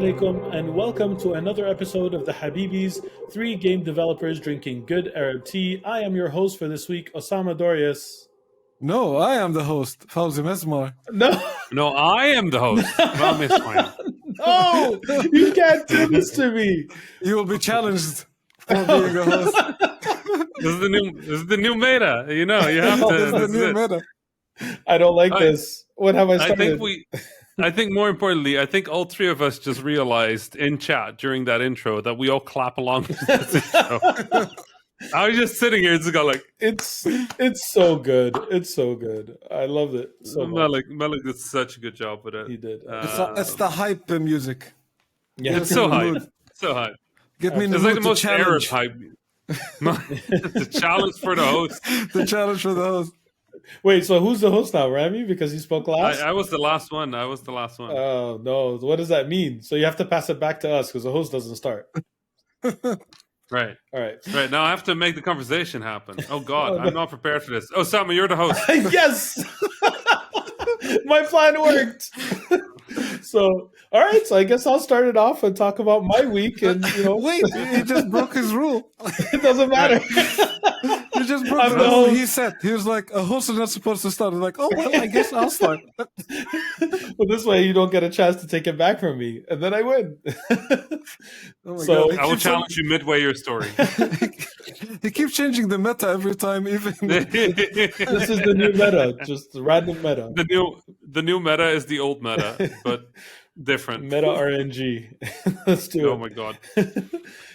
alaikum, and welcome to another episode of the Habibis, three game developers drinking good Arab tea. I am your host for this week, Osama Dorius. No, I am the host, Fawzi Mesmar. No, No, I am the host. Ram Ismail. no, you can't do this to me. You will be challenged for being a host. This is the new meta. You know, you have to. This is the this is new it. meta. I don't like this. What have I started? I think more importantly, I think all three of us just realized in chat during that intro that we all clap along to this intro. I was just sitting here, just go like, It's so good. It's so good. I loved it so much. Malik did such a good job with it. He did. It's the hype music. Yeah. It's so in the hype. mood. So hype. Get me in the It's like the mood to most Arab challenge. hype. The challenge for the host. The challenge for the host. Wait, so who's the host now, Rami? Because he spoke last? I was the last one. Oh, no. What does that mean? So you have to pass it back to us because the host doesn't start. Right. All right. Right, now I have to make the conversation happen. Oh, God, Oh, no. I'm not prepared for this. Osama, you're the host. Yes! My plan worked. So, all right. So I guess I'll start it off and talk about my week. And, Wait, he just broke his rule. it doesn't matter. He just broke I'm the the rule host. he said. He was like, a host is not supposed to start. I'm like, oh, well, I guess I'll start. Well, this way you don't get a chance to take it back from me. And then I win. Oh my So- God. I will challenge you midway your story. He keeps changing the meta every time, even. This is the new meta. Just the random meta. the new meta is the old meta, but different. Meta RNG. Let's do it. Oh my God.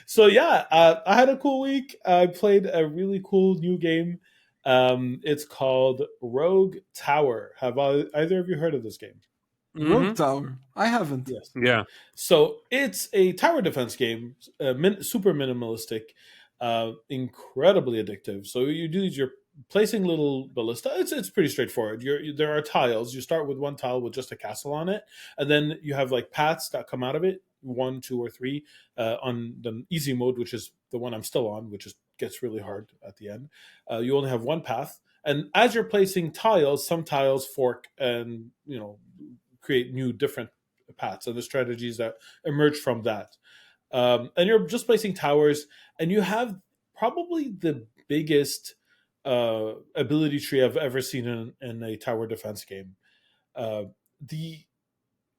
So yeah, I had a cool week. I played a really cool new game. It's called Rogue Tower. Have either of you heard of this game? Rogue Mhm. Tower. I haven't. Yes. Yeah. So it's a tower defense game, super minimalistic, incredibly addictive. So you do is you're placing little ballista. It's pretty straightforward. There are tiles. You start with one tile with just a castle on it, and then you have like paths that come out of it. 1, 2, or 3 on the easy mode, which is the one I'm still on, which gets really hard at the end. You only have one path, and as you're placing tiles, some tiles fork and create new different paths, and the strategies that emerge from that. And you're just placing towers, and you have probably the biggest ability tree I've ever seen in a tower defense game.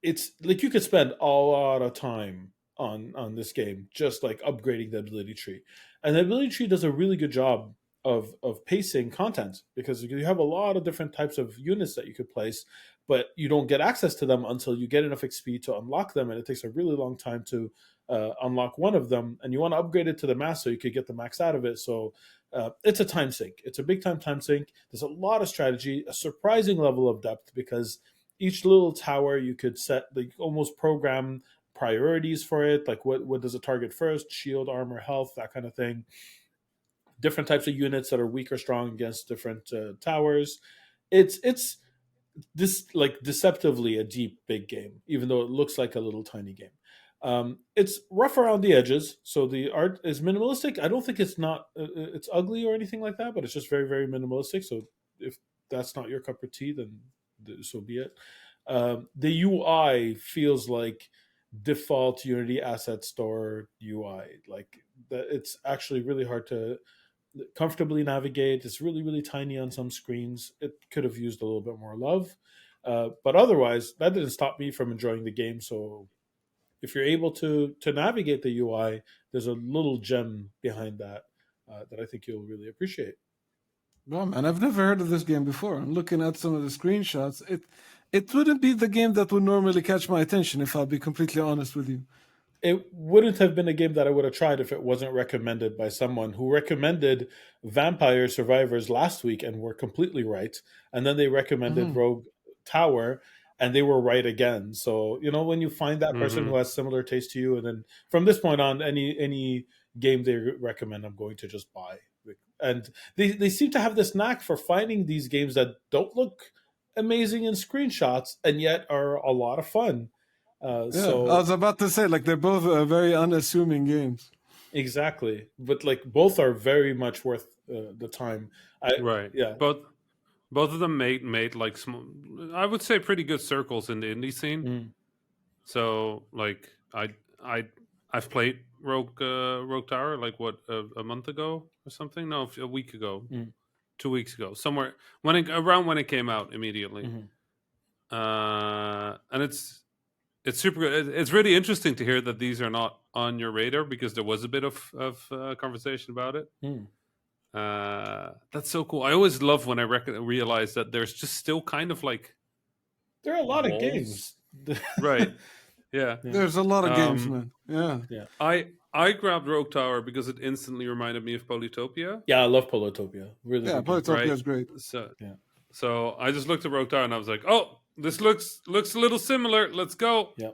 It's like you could spend a lot of time on this game just like upgrading the ability tree, and the ability tree does a really good job of pacing content because you have a lot of different types of units that you could place, but you don't get access to them until you get enough XP to unlock them, and it takes a really long time to unlock one of them, and you want to upgrade it to the max so you could get the max out of it. So it's a time sink. It's a big time sink. There's a lot of strategy, a surprising level of depth, because each little tower you could set, like almost program priorities for it, like what does it target first, shield, armor, health, that kind of thing. Different types of units that are weak or strong against different towers. It's this like deceptively a deep big game, even though it looks like a little tiny game. It's rough around the edges, so the art is minimalistic. I don't think it's ugly or anything like that, but it's just very, very minimalistic. So if that's not your cup of tea, then so be it. The UI feels like default Unity Asset Store UI. Like it's actually really hard to comfortably navigate. It's really, really tiny on some screens. It could have used a little bit more love. But otherwise, that didn't stop me from enjoying the game. So if you're able to navigate the UI, there's a little gem behind that that I think you'll really appreciate. Well, man, I've never heard of this game before. I'm looking at some of the screenshots. It wouldn't be the game that would normally catch my attention, if I'll be completely honest with you. It wouldn't have been a game that I would have tried if it wasn't recommended by someone who recommended Vampire Survivors last week and were completely right. And then they recommended Rogue Tower and they were right again. So, when you find that person who has similar taste to you, and then from this point on, any game they recommend, I'm going to just buy. And they seem to have this knack for finding these games that don't look amazing in screenshots and yet are a lot of fun. So I was about to say, like, they're both very unassuming games. Exactly, but like both are very much worth the time. Right. Yeah. Both of them made like I would say pretty good circles in the indie scene. Mm. So like I've played Rogue Tower like what a month ago or something. No, a week ago, 2 weeks ago, somewhere around when it came out immediately. And it's super good. It's really interesting to hear that these are not on your radar because there was a bit of conversation about it. That's so cool. I always love when I realize that there's just still kind of like there are a lot walls. of games, right? Yeah, there's a lot of games, man. Yeah. I grabbed Rogue Tower because it instantly reminded me of Polytopia. Yeah, I love Polytopia. Really, yeah, Polytopia is great. So I just looked at Rogue Tower and I was like, oh, this looks a little similar. Let's go. Yeah.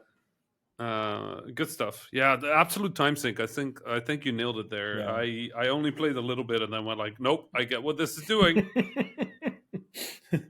Good stuff. Yeah, the absolute time sink. I think you nailed it there. Yeah. I only played a little bit and then went like, nope, I get what this is doing.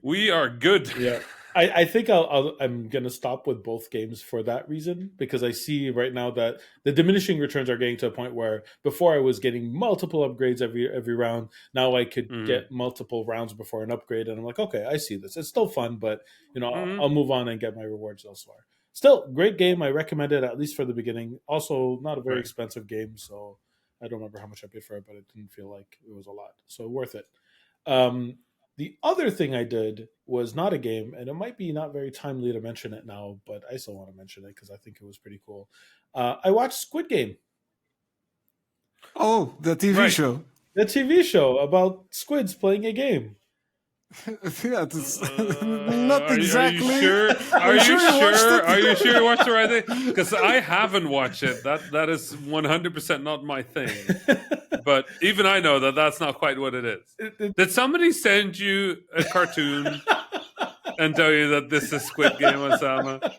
We are good. Yeah. I think I'm going to stop with both games for that reason, because I see right now that the diminishing returns are getting to a point where before I was getting multiple upgrades every round. Now I could get multiple rounds before an upgrade. And I'm like, okay, I see this. It's still fun, but I'll move on and get my rewards elsewhere. Still, great game. I recommend it, at least for the beginning. Also, not a very expensive game, so I don't remember how much I paid for it, but it didn't feel like it was a lot. So worth it. The other thing I did was not a game, and it might be not very timely to mention it now, but I still want to mention it because I think it was pretty cool. I watched Squid Game. Oh, the TV show. The TV show about squids playing a game. Yeah, it's not exactly. Are you sure? Are you sure? Are you sure you watched the right thing? Because I haven't watched it. That is 100% not my thing. But even I know that that's not quite what it is. Did somebody send you a cartoon and tell you that this is Squid Game, Osama?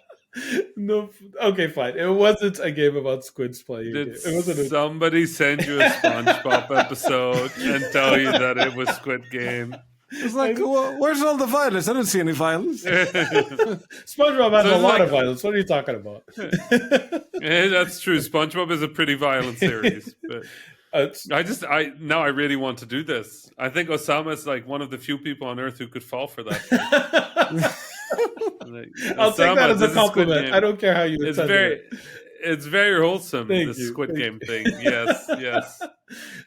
No, okay, fine. It wasn't a game about squids playing. Did it wasn't somebody send you a SpongeBob episode and tell you that it was Squid Game? It's like, where's all the violence? I don't see any violence. SpongeBob has a lot of violence. What are you talking about? Yeah, that's true. SpongeBob is a pretty violent series. But I really want to do this. I think Osama is like one of the few people on Earth who could fall for that. I'll take that as a compliment. I don't care how you. It's very wholesome. Squid Game thing. Yes.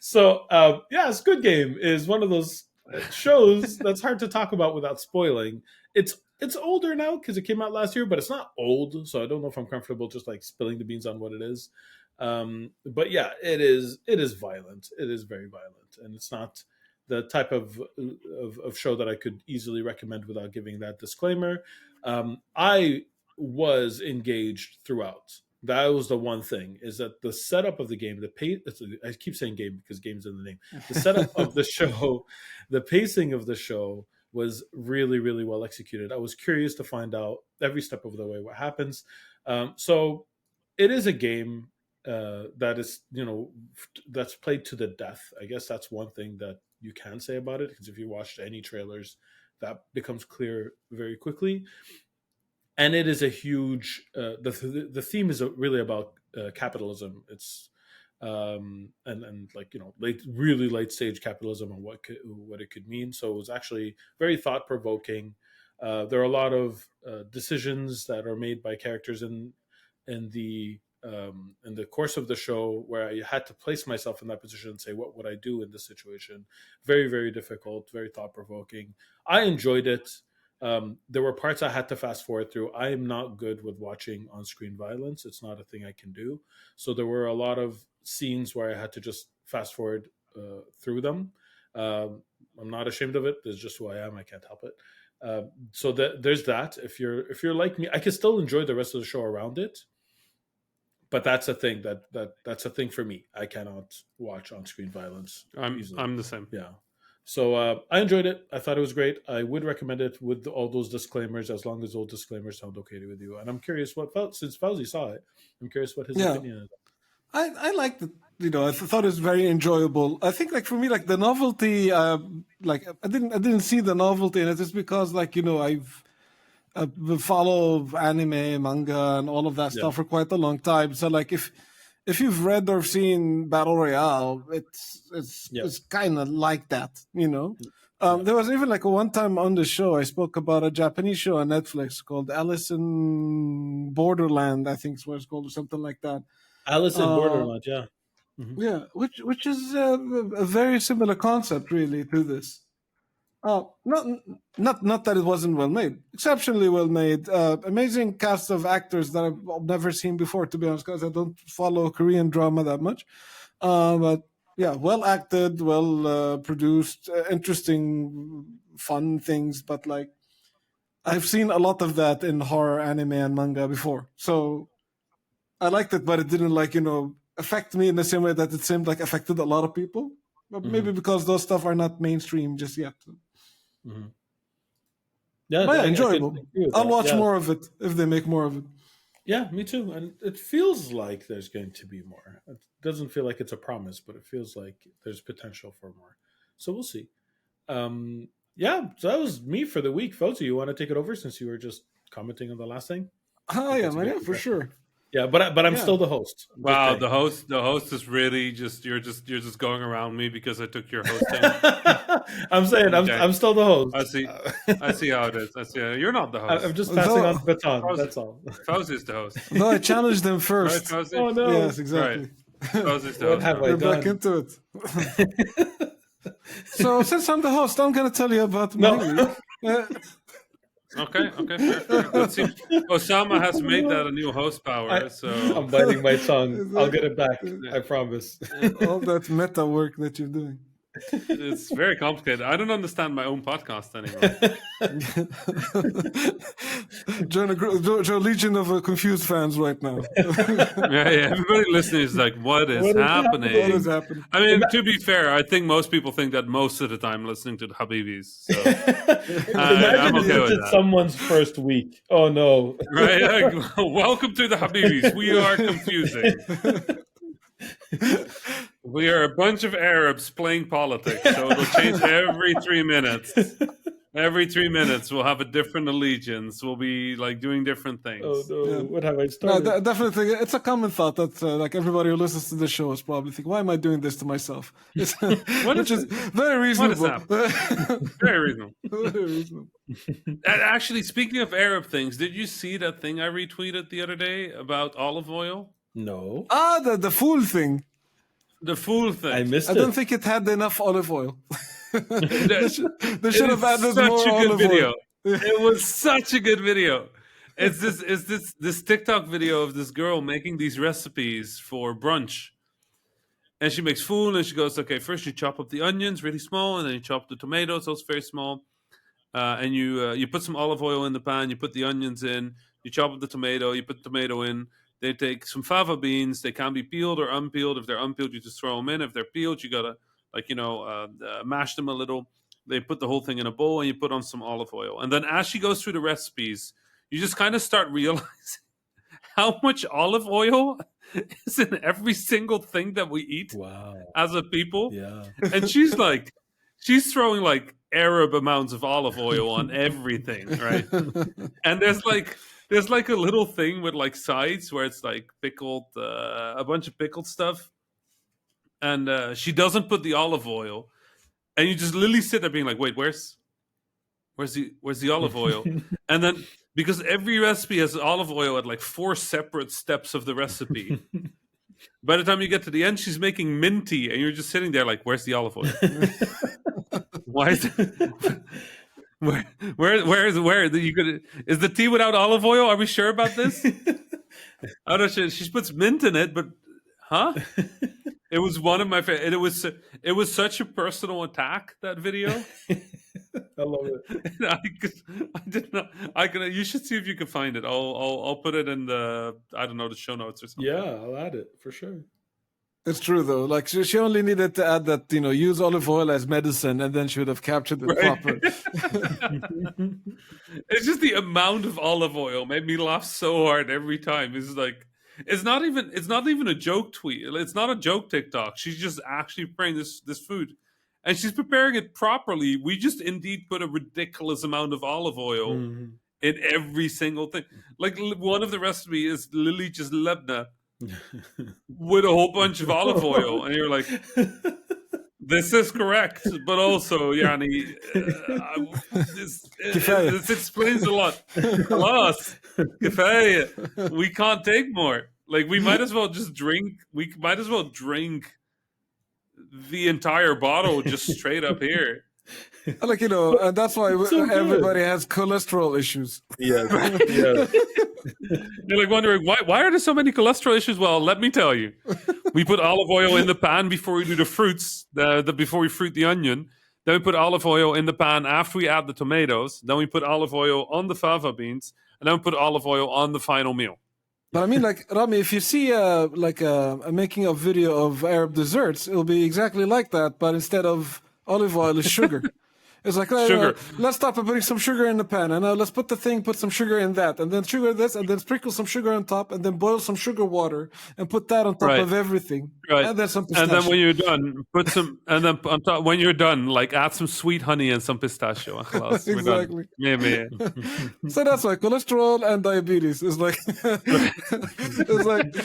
So Squid Game is one of those shows that's hard to talk about without spoiling. It's older now because it came out last year, but it's not old, so I don't know if I'm comfortable just like spilling the beans on what it is. But yeah, it is violent. It is very violent, and it's not the type of show that I could easily recommend without giving that disclaimer. I was engaged throughout. That was the one thing, is that the setup of the game, I keep saying game because game's in the name. The setup of the show, the pacing of the show was really, really well executed. I was curious to find out every step of the way what happens. So it is a game that is, that's played to the death. I guess that's one thing that you can say about it, because if you watched any trailers, that becomes clear very quickly. And it is a huge. The theme is really about capitalism. It's and like really late stage capitalism and what it could mean. So it was actually very thought provoking. There are a lot of decisions that are made by characters in the course of the show where I had to place myself in that position and say, what would I do in this situation? Very, very difficult, very thought provoking. I enjoyed it. There were parts I had to fast forward through. I am not good with watching on-screen violence. It's not a thing I can do. So there were a lot of scenes where I had to just fast forward through them. I'm not ashamed of it. It's just who I am. I can't help it. So there's that. If you're like me, I can still enjoy the rest of the show around it. But that's a thing that's a thing for me. I cannot watch on-screen violence. I'm the same. Yeah. So I enjoyed it. I thought it was great. I would recommend it with all those disclaimers, as long as those disclaimers sound okay with you. And I'm curious since Fauzi saw it, I'm curious what his opinion is. I liked it. I thought it was very enjoyable. I think, like, for me, like, the novelty, I didn't see the novelty in it just because, like, I've follow anime, manga, and all of that stuff for quite a long time. So, like, if you've read or seen Battle Royale, it's kind of like that, There was even like a one time on the show I spoke about a Japanese show on Netflix called Alice in Borderland, I think is what it's called, or something like that. Alice in Uh, Borderland, yeah. yeah, which is a very similar concept, really, to this. Not that it wasn't well made, exceptionally well made. Amazing cast of actors that I've never seen before, to be honest, because I don't follow Korean drama that much. But yeah, well acted, well produced, interesting, fun things. But like, I've seen a lot of that in horror, anime, and manga before, so I liked it, but it didn't affect me in the same way that it seemed like affected a lot of people. But maybe because those stuff are not mainstream just yet. Yeah, But yeah, I enjoyable. can agree with I'll that. watch more of it if they make more of it. Yeah, me too. And it feels like there's going to be more. It doesn't feel like it's a promise, but it feels like there's potential for more. So we'll see. Yeah, so that was me for the week. Foto, you want to take it over since you were just commenting on the last thing? Oh yeah, man, yeah, for sure. Yeah, but I'm Yeah. still the host. I'm just Wow, saying. the host is really just you're just going around me because I took your hosting. I'm saying Okay. I'm still the host. I see how it is. I see. You're not the host. I'm just passing No. on the baton. Fauzi. That's all. Fauzi's the host. No, I challenged them Right, first. Fauzi? Oh no! Yes, exactly. Fauzi's the What host. have now. I We're back done? into it. So since I'm the host, I'm gonna tell you about No. my week. Okay, fair. Let's see. Osama has made that a new host power, so I'm biting my tongue. I'll get it back. I promise. All that meta work that you're doing. it's very complicated. I don't understand my own podcast anymore. Join a legion of confused fans right now. Yeah. Everybody listening is like, what is What is happening? What is happening? I mean, to be fair, I think most people think that most of the time listening to the Habibis. So, I'm Imagine okay with it's that. someone's first week. Oh no! Right? Like, welcome to the Habibis. We are confusing. We are a bunch of Arabs playing politics, so it'll change every 3 minutes. Every 3 minutes, we'll have a different allegiance. We'll be like doing different things. Oh no! Yeah. What have I No, started? definitely. It's a common thought that like everybody who listens to the show is probably thinking, "Why am I doing this to myself?" Which is very reasonable. Very reasonable. Very reasonable. And actually, speaking of Arab things, did you see that thing I retweeted the other day about olive oil? No, The fool thing. The fool thing. I missed I it. don't think it had enough olive oil. They It should have is added such more a good olive video. oil. It was such a good video. It's this TikTok video of this girl making these recipes for brunch. And she makes food and she goes, okay, first you chop up the onions really small, and then you chop the tomatoes, those very small. And you put some olive oil in the pan, you put the onions in, you chop up the tomato, you put the tomato in. They take some fava beans. They can be peeled or unpeeled. If they're unpeeled, you just throw them in. If they're peeled, you gotta mash them a little. They put the whole thing in a bowl and you put on some olive oil. And then as she goes through the recipes, you just kind of start realizing how much olive oil is in every single thing that we eat Wow. as a people. Yeah. And she's throwing like Arab amounts of olive oil on everything, right? And there's like a little thing with like sides where it's like pickled, a bunch of pickled stuff. And she doesn't put the olive oil. And you just literally sit there being like, wait, where's the olive oil? And then because every recipe has olive oil at like 4 separate steps of the recipe. By the time you get to the end, she's making minty, and you're just sitting there like, where's the olive oil? Why is it? Where is the tea without olive oil? Are we sure about this? I don't know. She puts mint in it, but huh? It was one of my favorite. It was such a personal attack, that video. I love it. I did not. I can. You should see if you can find it. I'll put it in the the show notes or something. Yeah, I'll add it for sure. It's true though. Like she only needed to add that use olive oil as medicine, and then she would have captured it proper. It's just the amount of olive oil made me laugh so hard every time. It's like it's not even a joke tweet. It's not a joke TikTok. She's just actually preparing this food, and she's preparing it properly. We just indeed put a ridiculous amount of olive oil in every single thing. Like one of the recipe is literally just lebna with a whole bunch of olive oil, and you're like, This is correct, but also, Yani, this explains a lot. Alas, كفاية. We can't take more. Like, we might as well just drink. We might as well drink the entire bottle just straight up here. Like, and that's why so everybody has cholesterol issues. Yes. Yes. You're like wondering why are there so many cholesterol issues? Well, let me tell you. We put olive oil in the pan before we do the fruits, before we fruit the onion. Then we put olive oil in the pan after we add the tomatoes. Then we put olive oil on the fava beans, and then we put olive oil on the final meal. But I mean, like, Rami, if you see a making of video of Arab desserts, it'll be exactly like that, but instead of olive oil, it's sugar. It's like, Sugar. Let's start by putting some sugar in the pan, and let's put some sugar in that, and then sugar this, and then sprinkle some sugar on top, and then boil some sugar water, and put that on top of everything. Right. And then some pistachio. And then when you're done, put some, and then on top, when you're done, like add some sweet honey and some pistachio. Exactly. Yeah. So that's why cholesterol and diabetes is like, it's like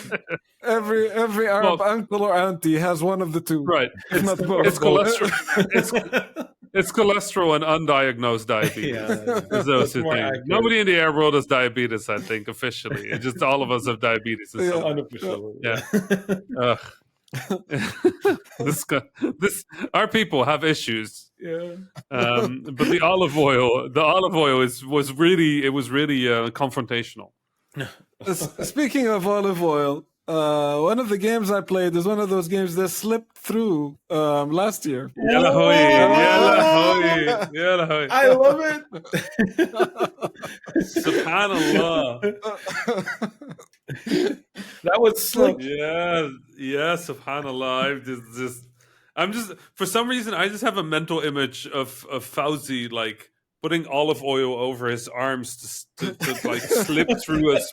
every Arab uncle or auntie has one of the two. Right. It's cholesterol. It's cholesterol and undiagnosed diabetes. Yeah, those two things. Nobody in the Arab world has diabetes, I think, officially. It's just all of us have diabetes. Unofficially. Yeah. Our people have issues. Yeah. But the olive oil was really confrontational. Speaking of olive oil, one of the games I played is one of those games that slipped through last year. Yalla hoy. I love it. Subhanallah. That was slick. Yeah, subhanallah. I'm just for some reason I just have a mental image of Fauzi like putting olive oil over his arms to like slip through like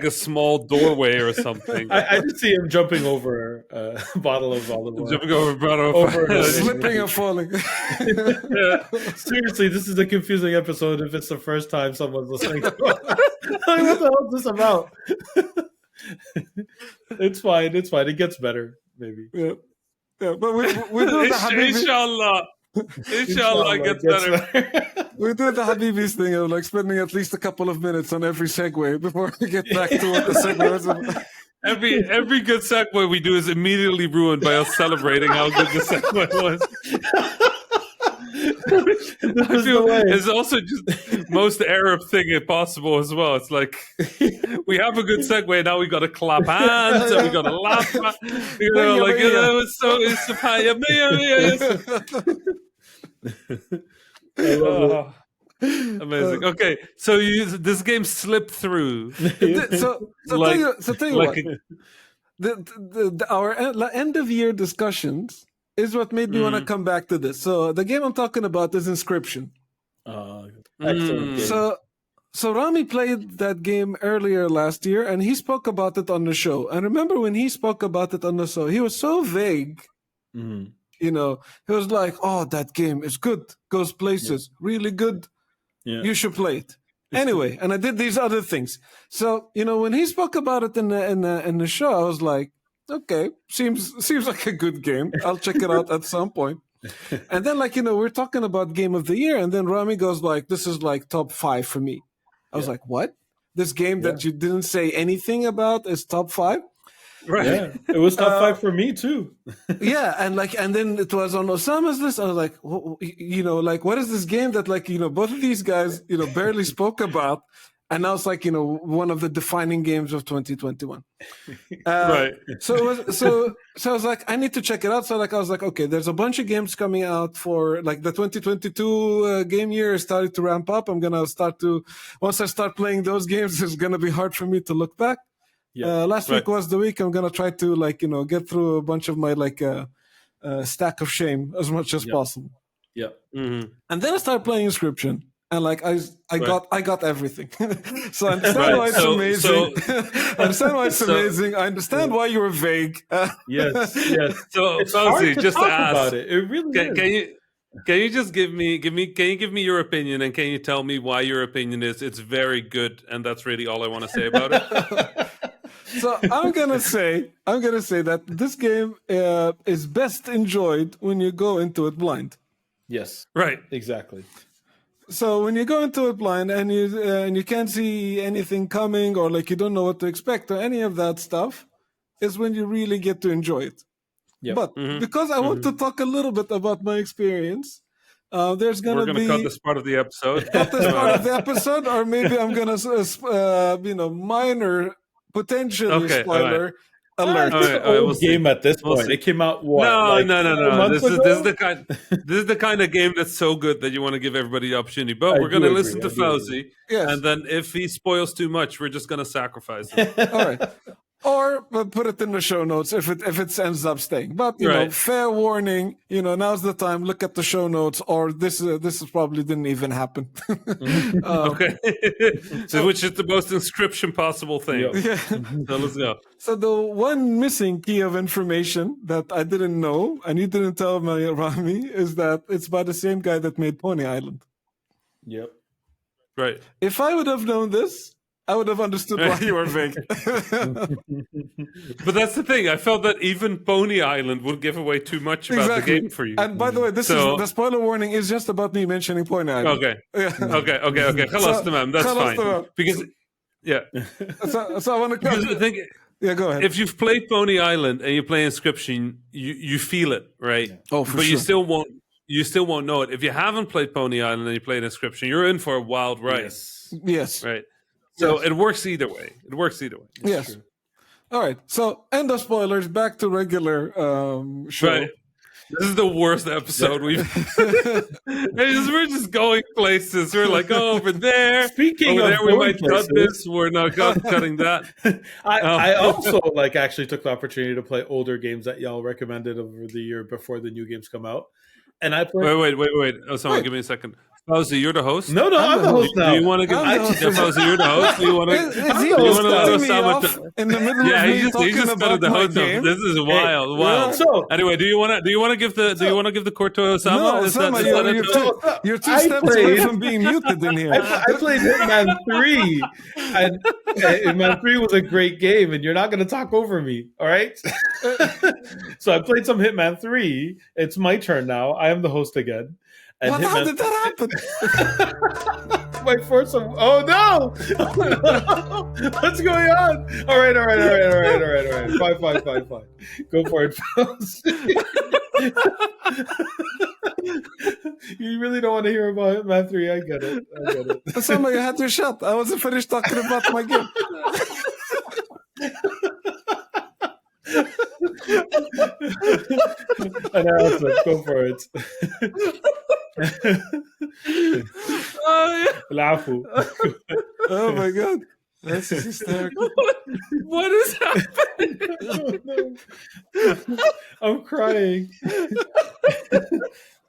a small doorway or something. I just see him jumping over a bottle of olive oil. Jumping over a bottle of slipping and falling. Yeah. Seriously, this is a confusing episode if it's the first time someone's listening to it. Like, what the hell is this about? It's fine. It gets better, maybe. Yeah, but we do the Habibis. Inshallah, it gets better. We do the Habibis thing of like spending at least a couple of minutes on every segue before we get back to what the segue was about. Every good segue we do is immediately ruined by us celebrating how good the segue was. I feel it's also just most Arab thing possible as well. It's like we have a good segue, now we got to clap hands and we got to laugh. Amazing. Okay, so this game slipped through. Tell you what. Our end of year discussions is what made me want to come back to this. So the game I'm talking about is Inscription. Excellent game. So Rami played that game earlier last year, and he spoke about it on the show. And remember when he spoke about it on the show, he was so vague. Mm-hmm. He was like, "Oh, that game is good, goes places, really good. Yeah. You should play it." Anyway, and I did these other things. So when he spoke about it in the show, I was like, "Okay, seems like a good game. I'll check it out at some point." And then we're talking about game of the year, and then Rami goes like, "This is like top 5 for me." I was like, "What? This game that you didn't say anything about is top 5?" Right. Yeah, it was top 5 for me too. Yeah, and then it was on Osama's list. I was like, what is this game that both of these guys barely spoke about, and now it's like one of the defining games of 2021. Right. So I was like, I need to check it out. So I was like, okay, there's a bunch of games coming out for like the 2022 game year is starting to ramp up. I'm gonna once I start playing those games, it's gonna be hard for me to look back. Yeah. Last week was the week I'm gonna try to get through a bunch of my stack of shame as much as possible. Yeah. Mm-hmm. And then I started playing Inscription, and I got everything. So I understand why it's amazing. I understand why it's amazing. I understand why you were vague. Yes. So it's hard to just talk ask about it. It really is. Can you just give me your opinion, and can you tell me why your opinion is it's very good, and that's really all I want to say about it? So I'm gonna say that this game is best enjoyed when you go into it blind. Yes. Right. Exactly. So when you go into it blind and you can't see anything coming, or like you don't know what to expect or any of that stuff, is when you really get to enjoy it. Yep. But because I want to talk a little bit about my experience, there's We're gonna going to be cut this part of the episode. cut this part of the episode, or maybe I'm gonna minor potentially Okay, spoiler alert. All right, Old we'll see. game at this We'll point. see. It came out what? No, like no. 4 months This ago? is the kind of game that's so good that you want to give everybody the opportunity. But we're going to listen to Fauzi, Yes. and then if he spoils too much, we're just going to sacrifice him. All right. Or put it in the show notes if it ends up staying. But you know, Right. fair warning. You know, now's the time. Look at the show notes, or this probably didn't even happen. Okay, so which is the most inscription possible thing. Yep. Yeah. So let's go. So the one missing key of information that I didn't know, and you didn't tell me, Rami, is that it's by the same guy that made Pony Island. Yep. Right. If I would have known this, I would have understood why you were vague. But that's the thing. I felt that even Pony Island would give away too much about Exactly. the game for you. And by the way, this So- is the spoiler warning is just about me mentioning Pony Island. Okay. Yeah. Okay. Khalas tamam. That's Khalas fine. tamam. Because, yeah. So I want Because I to. think Yeah, go ahead. if you've played Pony Island and you play Inscription, you feel it, right? Oh, for but sure. you still won't know it. If you haven't played Pony Island and you played Inscription, you're in for a wild ride, Yes. Yes. right? So Yes. it works either way. Yes. All right. So, end of spoilers. Back to regular show. Right. This is the worst episode we've. We're just going places. We're like, oh, over there. Speaking over of there, we going might cut places- this. We're not cutting that. I also actually took the opportunity to play older games that y'all recommended over the year before the new games come out, and I played. Wait. Oh, someone give me a second. Fauzi, you're the host. No, I'm the host now. Do you want to give? I'm the host. Yeah, Fauzi, you're the host. Do you want to? Is he I'm you want to let cutting me Osama? off in the middle Yeah, of me he talking just about started the my host. game? This is wild. So Anyway, do you want to give the court to Osama? No, Is Osama, that you're two I steps away played- from being muted in here. I played Hitman 3, and Hitman 3 was a great game, and you're not going to talk over me, all right? So I played some Hitman 3. It's my turn now. I am the host again. And What? How did that happen? my foursome. Oh no! What's going on? All right. Fine. Go for it, fellas. You really don't want to hear about Hitman 3. I get it. Osama, you had your shot. I wasn't finished talking about my game. And go for it. Lafu. Oh my god. This is hysterical. What is happening? Oh, no. I'm crying.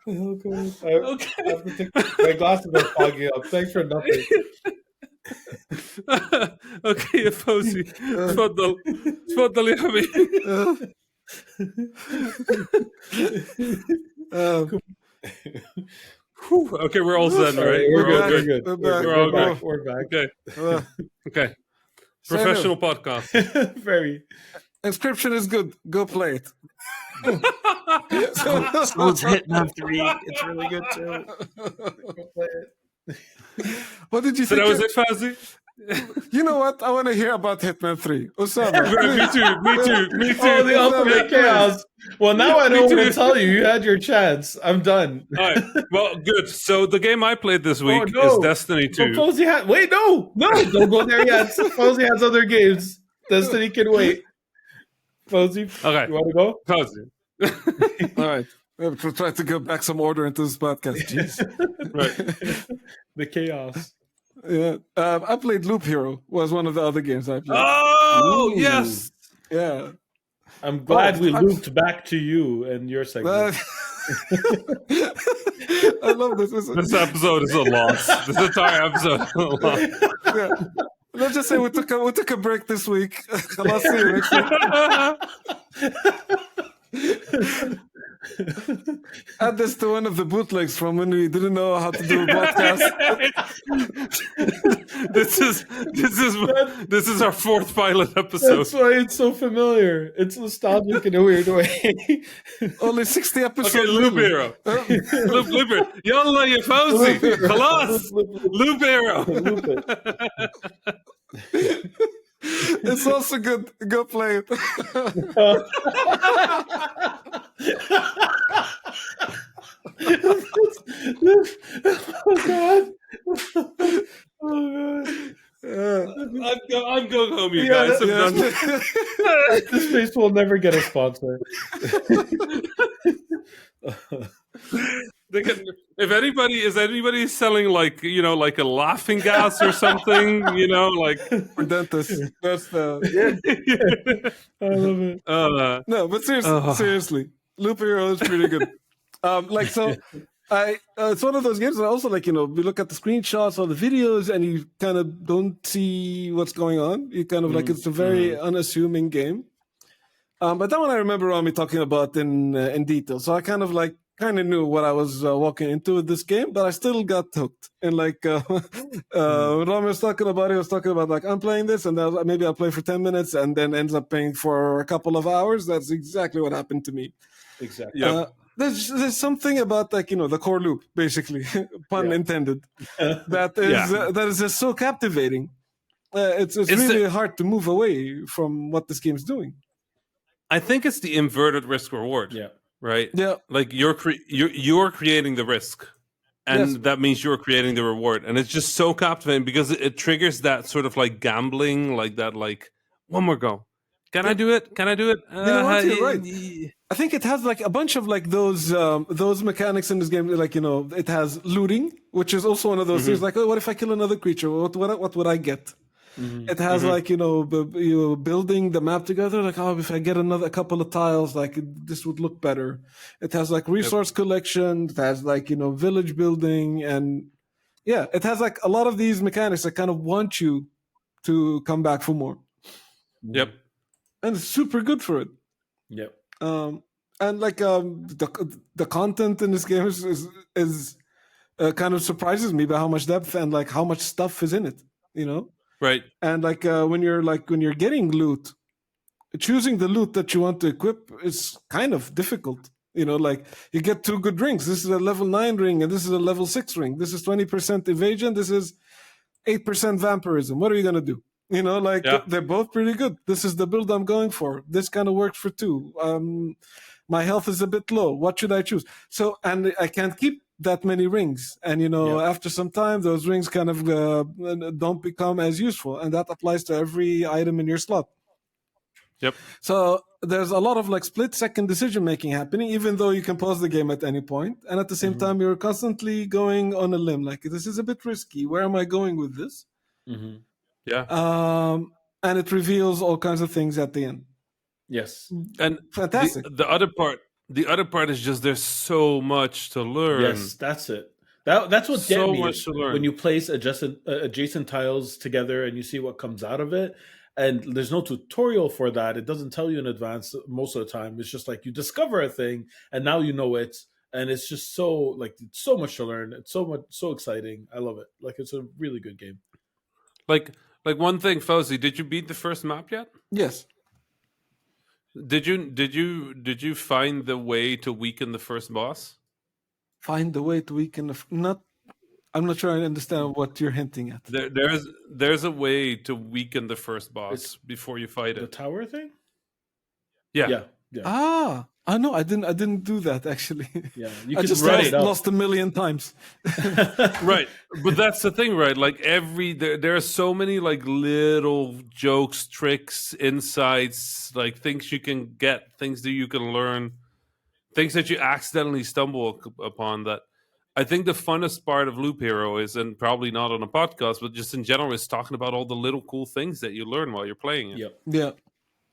Oh, God. I have to take my glasses are fogging up. Thanks for nothing. Okay, يا فوزي تفضل يا حبيبي. Okay, we're all done, right? We're good. We're back. We're all good. We're back. Okay. Okay. Professional podcast. Very. Inscription is good. Go play it. So it's Hitman 3. It's really good too. Go play it. What did you So think? that was it, Fauzi? You know what? I want to hear about Hitman 3. Osama. Me too. Oh, the ultimate chaos. Well, now I know what to tell you. You had your chance. I'm done. All right. Well, good. So the game I played this week no. is Destiny 2. But Fauzi had. Wait, no, don't go there yet. Fauzi has other games. Destiny can wait. Fauzi, Okay. you want to go? Fauzi. All right. We have to try to get back some order into this podcast. Jeez. Right. The chaos. Yeah. I played Loop Hero. Was one of the other games I played. Oh, Ooh. yes. Yeah. I'm glad we I'm- looped back to you and your segment. I love this. This episode is a loss. This entire episode is a loss. Yeah. Let's just say we took a break this week. I'll see you next week. Add this to one of the bootlegs from when we didn't know how to do a podcast. this is our fourth pilot episode. That's why it's so familiar. It's nostalgic in a weird way. Only 60 episodes. Okay, Loop Hero. Loop Hero. Yalla ya Fawzi. Khalas. Loop Hero. Loop it. It's also good. Go play it. Oh God! Oh God! I'm going home, you guys. I'm done. This space will never get a sponsor. If anybody selling like like a laughing gas or something, like For dentists. That's the I love it. no, but seriously, Loop Hero is pretty good. It's one of those games that also you look at the screenshots or the videos and you kind of don't see what's going on. You kind of it's a very unassuming game. But that one I remember Rami talking about in detail. So I kind of knew what I was walking into with this game, but I still got hooked. And when Rami was talking about it, he was talking about I'm playing this and maybe I'll play for 10 minutes and then ends up playing for a couple of hours. That's exactly what happened to me. Exactly. There's something about the core loop, basically, pun intended, that is just so captivating. It's really hard to move away from what this game's doing. I think it's the inverted risk reward. Yeah. Right. Yeah. Like you're creating the risk, and that means you're creating the reward, and it's just so captivating because it triggers that sort of gambling, one more go. Can I do it? Can I do it? You're right. I think it has a bunch of those mechanics in this game. It has looting, which is also one of those things. What if I kill another creature? What would I get? It has building the map together. If I get a couple of tiles, this would look better. It has resource collection. It has village building, and it has a lot of these mechanics that kind of want you to come back for more. Yep. And it's super good for it. Yep. And the content in this game is kind of surprises me by how much depth and how much stuff is in it. Right. And when you're getting loot, choosing the loot that you want to equip is kind of difficult. You get 2 good rings. This is a level 9 ring and this is a level 6 ring. This is 20% evasion. This is 8% vampirism. What are you gonna do? They're both pretty good. This is the build I'm going for. This kind of works for 2. My health is a bit low. What should I choose? So, and I can't keep that many rings. And, after some time, those rings kind of don't become as useful. And that applies to every item in your slot. Yep. So there's a lot of split-second decision-making happening, even though you can pause the game at any point. And at the same time, you're constantly going on a limb. This is a bit risky. Where am I going with this? Mm-hmm. Yeah. And it reveals all kinds of things at the end. Yes. And fantastic. The other part is just there's so much to learn. Yes, that's it. That's what so get me much to learn. When you place adjacent tiles together and you see what comes out of it. And there's no tutorial for that. It doesn't tell you in advance most of the time. It's just you discover a thing and now you know it. And it's just so it's so much to learn. It's so exciting. I love it. It's a really good game. One thing, Fawzi, did you beat the first map yet? Yes. Did you find the way to weaken the first boss? Find the way to weaken I'm not sure I understand what you're hinting at. There's a way to weaken the first boss before you fight it. The tower thing? Yeah. No, I didn't do that actually. Yeah, I just lost 1 million times. Right, but that's the thing, right? There are so many little jokes, tricks, insights, things you can get, things that you can learn, things that you accidentally stumble upon. That I think the funnest part of Loop Hero is, and probably not on a podcast, but just in general, is talking about all the little cool things that you learn while you're playing it. Yep. Yeah.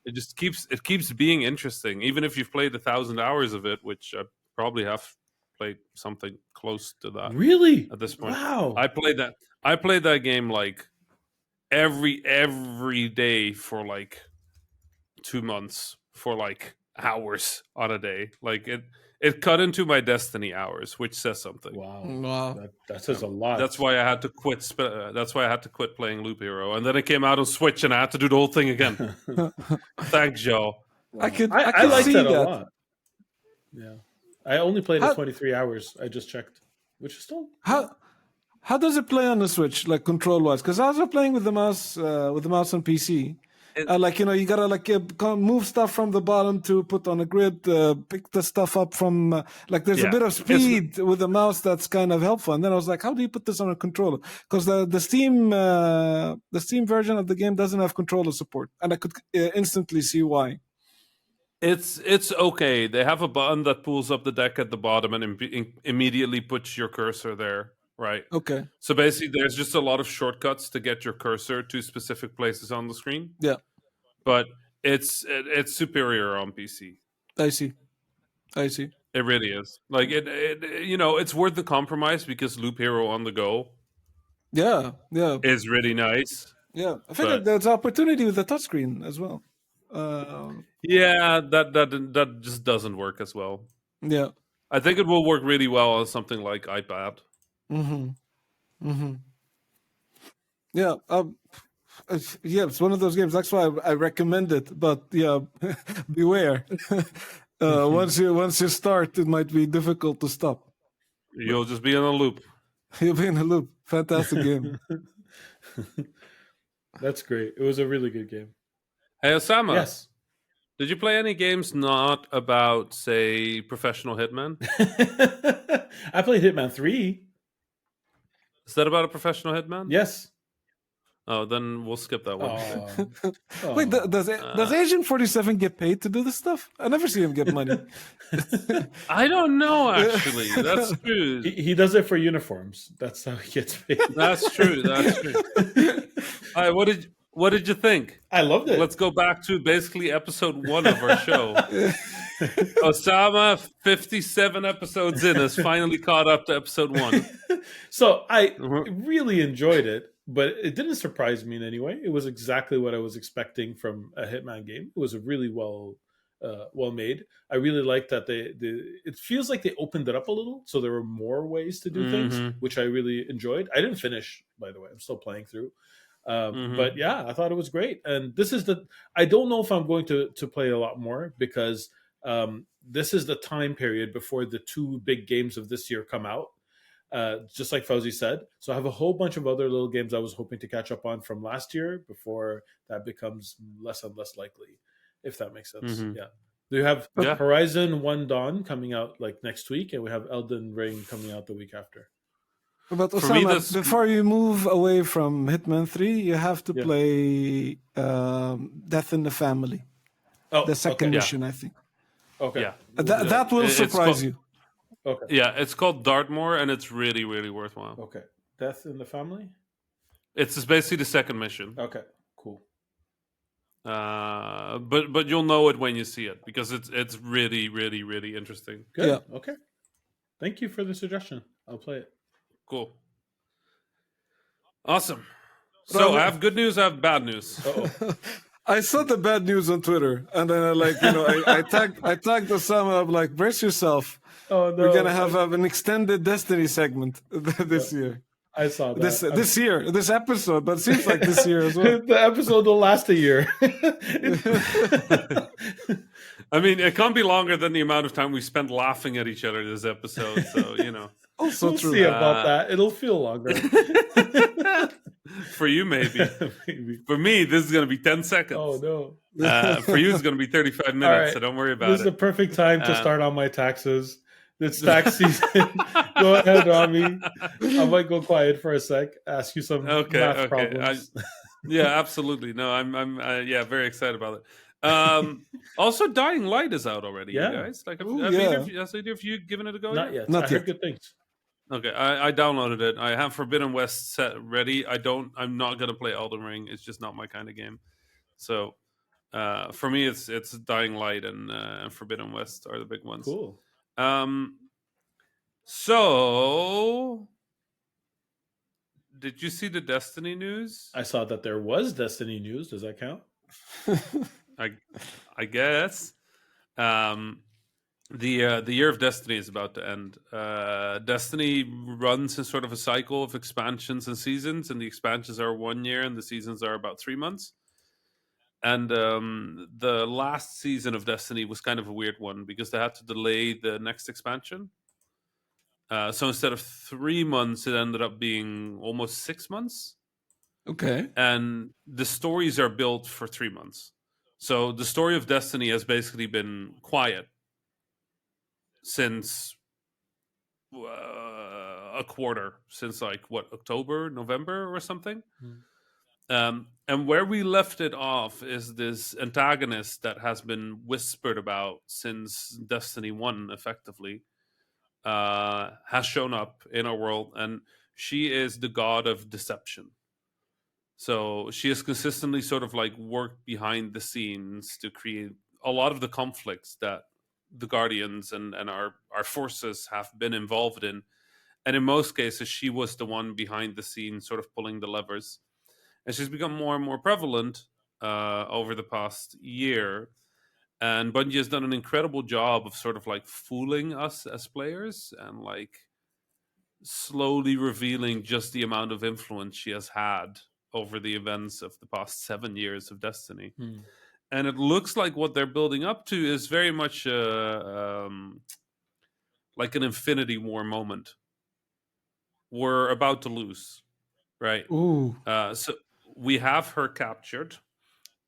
It just keeps being interesting, even if you've played 1,000 hours of it, which I probably have played something close to that. Really? At this point, wow! I played that game every day for 2 months for hours on a day. Like it cut into my Destiny hours, which says something. Wow, Wow. that says a lot. That's why I had to quit. That's why I had to quit playing Loop Hero, and then it came out on Switch, and I had to do the whole thing again. Thanks, Joe. Wow. I could like see that a that. lot. Yeah, I only played How- it 23 hours. I just checked, which is still How does it play on the Switch, like control wise? Because I was playing with the mouse on PC. Like, you know, you gotta like move stuff from the bottom to put on a grid, pick the stuff up from like there's a bit of speed with the mouse that's kind of helpful. And then I was like, how do you put this on a controller? Because the Steam version of the game doesn't have controller support, and I could instantly see why. It's okay. They have a button that pulls up the deck at the bottom and immediately puts your cursor there, right? Okay. So basically, there's just a lot of shortcuts to get your cursor to specific places on the screen. Yeah. But it's superior on PC. I see. It really is. Like it you know, it's worth the compromise because Loop Hero on the go Yeah. is really nice. Yeah. I think that there's opportunity with the touchscreen as well. Yeah, that just doesn't work as well. Yeah. I think it will work really well on something like iPad. Yeah. Yeah, it's one of those games. That's why I recommend it. But yeah, beware. Once you start, it might be difficult to stop. You'll just be in a loop. You'll be in a loop. Fantastic game. That's great. It was a really good game. Hey, Osama. Yes. Did you play any games not about, say, professional hitman? I played Hitman 3. Is that about a professional hitman? Yes. Oh, then we'll skip that one. Wait, does Agent 47 get paid to do this stuff? I never see him get money. I don't know, actually. That's true. He does it for uniforms. That's how he gets paid. That's true. All right, what did you think? I loved it. Let's go back to basically episode 1 of our show. Osama, 57 episodes in, has finally caught up to episode 1. So I really enjoyed it, but it didn't surprise me in any way. It was exactly what I was expecting from a Hitman game. It was a really well made. I really liked that it feels like they opened it up a little, so there were more ways to do things, which I really enjoyed. I didn't finish, by the way. I'm still playing through. But yeah, I thought it was great. And this is I don't know if I'm going to play a lot more because this is the time period before the 2 big games of this year come out. Just like Fauzi said. So I have a whole bunch of other little games I was hoping to catch up on from last year before that becomes less and less likely, if that makes sense. Yeah. We have Horizon 1 Dawn coming out like next week, and we have Elden Ring coming out the week after. But Osama, before you move away from Hitman 3, you have to play Death in the Family. Oh, the second mission, I think. Okay. Yeah. That will surprise you. Okay. Yeah, it's called Dartmoor, and it's really, really worthwhile. Okay. Death in the Family? It's just basically the second mission. Okay, cool. But you'll know it when you see it, because it's really, really, really interesting. Good. Yeah. Okay. Thank you for the suggestion. I'll play it. Cool. Awesome. So I have good news, I have bad news. I saw the bad news on Twitter, and then I tagged Osama. I'm like, brace yourself. Oh no, we're gonna have an extended Destiny segment this year. I saw that this episode, but it seems like this year as well. The episode will last a year. I mean, it can't be longer than the amount of time we spent laughing at each other this episode. So Also we'll true. See about that. It'll feel longer. For you, maybe. For me, this is going to be 10 seconds. Oh, no. For you, it's going to be 35 minutes, right. So don't worry about it. This is the perfect time to start on my taxes. It's tax season. Go ahead, Rami. I might go quiet for a sec, ask you some math problems. Yeah, absolutely. No, I'm very excited about it. Also, Dying Light is out already, you guys. Like, have you given it a go? Not yet. Not I yet. heard good things. Okay, I downloaded it. I have Forbidden West set ready. I'm not gonna play Elden Ring. It's just not my kind of game. So, for me, it's Dying Light and Forbidden West are the big ones. Cool. So, did you see the Destiny news? I saw that there was Destiny news. Does that count? I guess. Um, the year of Destiny is about to end. Destiny runs in sort of a cycle of expansions and seasons, and the expansions are 1 year, and the seasons are about 3 months. And the last season of Destiny was kind of a weird one because they had to delay the next expansion. So instead of 3 months, it ended up being almost 6 months. Okay. And the stories are built for 3 months. So the story of Destiny has basically been quiet since a quarter, since like what, October, November, or something. And where we left it off is this antagonist that has been whispered about since Destiny 1, effectively, has shown up in our world, and she is the god of deception. So she has consistently sort of like worked behind the scenes to create a lot of the conflicts that the Guardians and our forces have been involved in. And in most cases, she was the one behind the scenes, sort of pulling the levers. And she's become more and more prevalent over the past year. And Bungie has done an incredible job of sort of like fooling us as players and like slowly revealing just the amount of influence she has had over the events of the past 7 years of Destiny. And it looks like what they're building up to is very much like an Infinity War moment. We're about to lose, right? Ooh. So we have her captured.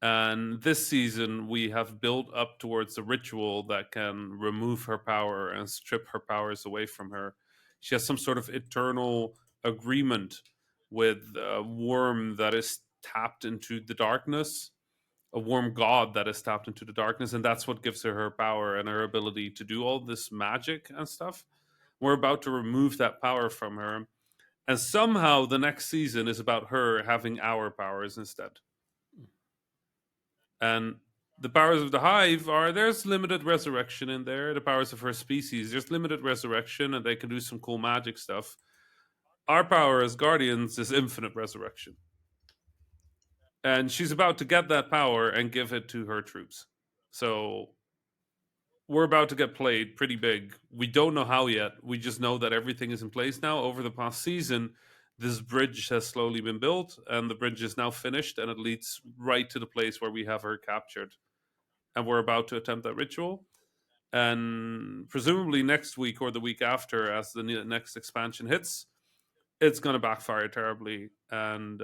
And this season, we have built up towards a ritual that can remove her power and strip her powers away from her. She has some sort of eternal agreement with a worm that is tapped into the darkness, a worm god that is tapped into the darkness, and that's what gives her power and her ability to do all this magic and stuff. We're about to remove that power from her, and somehow the next season is about her having our powers instead. And the powers of the Hive are, there's limited resurrection in there. The powers of her species, there's limited resurrection, and they can do some cool magic stuff. Our power as Guardians is infinite resurrection. And she's about to get that power and give it to her troops. So we're about to get played pretty big. We don't know how yet. We just know that everything is in place now. Over the past season, this bridge has slowly been built, and the bridge is now finished, and it leads right to the place where we have her captured. And we're about to attempt that ritual. And presumably next week or the week after, as the next expansion hits, it's going to backfire terribly, and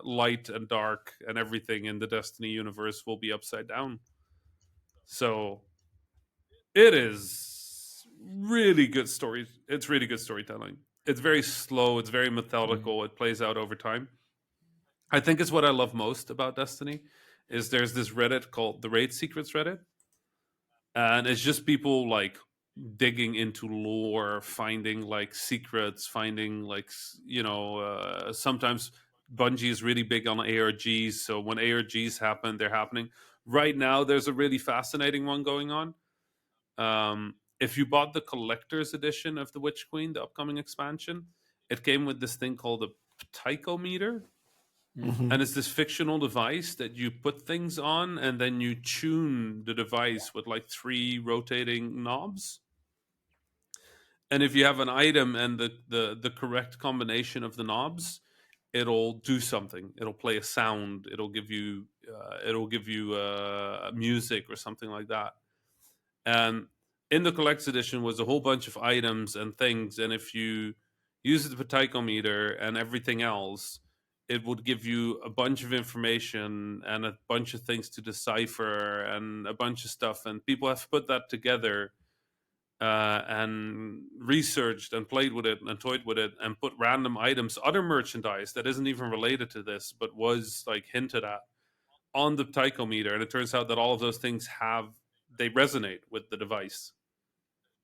light and dark and everything in the Destiny universe will be upside down. So it is really good story. It's really good storytelling. It's very slow. It's very methodical. It plays out over time. I think it's what I love most about Destiny is there's this Reddit called the Raid Secrets Reddit, and it's just people like digging into lore, finding like secrets, finding like sometimes Bungie is really big on ARGs, so when ARGs happen, they're happening. Right now, there's a really fascinating one going on. If you bought the collector's edition of the Witch Queen, the upcoming expansion, it came with this thing called a ptychometer. And it's this fictional device that you put things on, and then you tune the device with like 3 rotating knobs. And if you have an item and the correct combination of the knobs, it'll do something. It'll play a sound. It'll give you music or something like that. And in the collector's edition was a whole bunch of items and things. And if you use the ptychometer and everything else, it would give you a bunch of information and a bunch of things to decipher and a bunch of stuff. And people have put that together and researched and played with it and toyed with it and put random items, other merchandise that isn't even related to this, but was like hinted at on the ptychometer. And it turns out that all of those things they resonate with the device.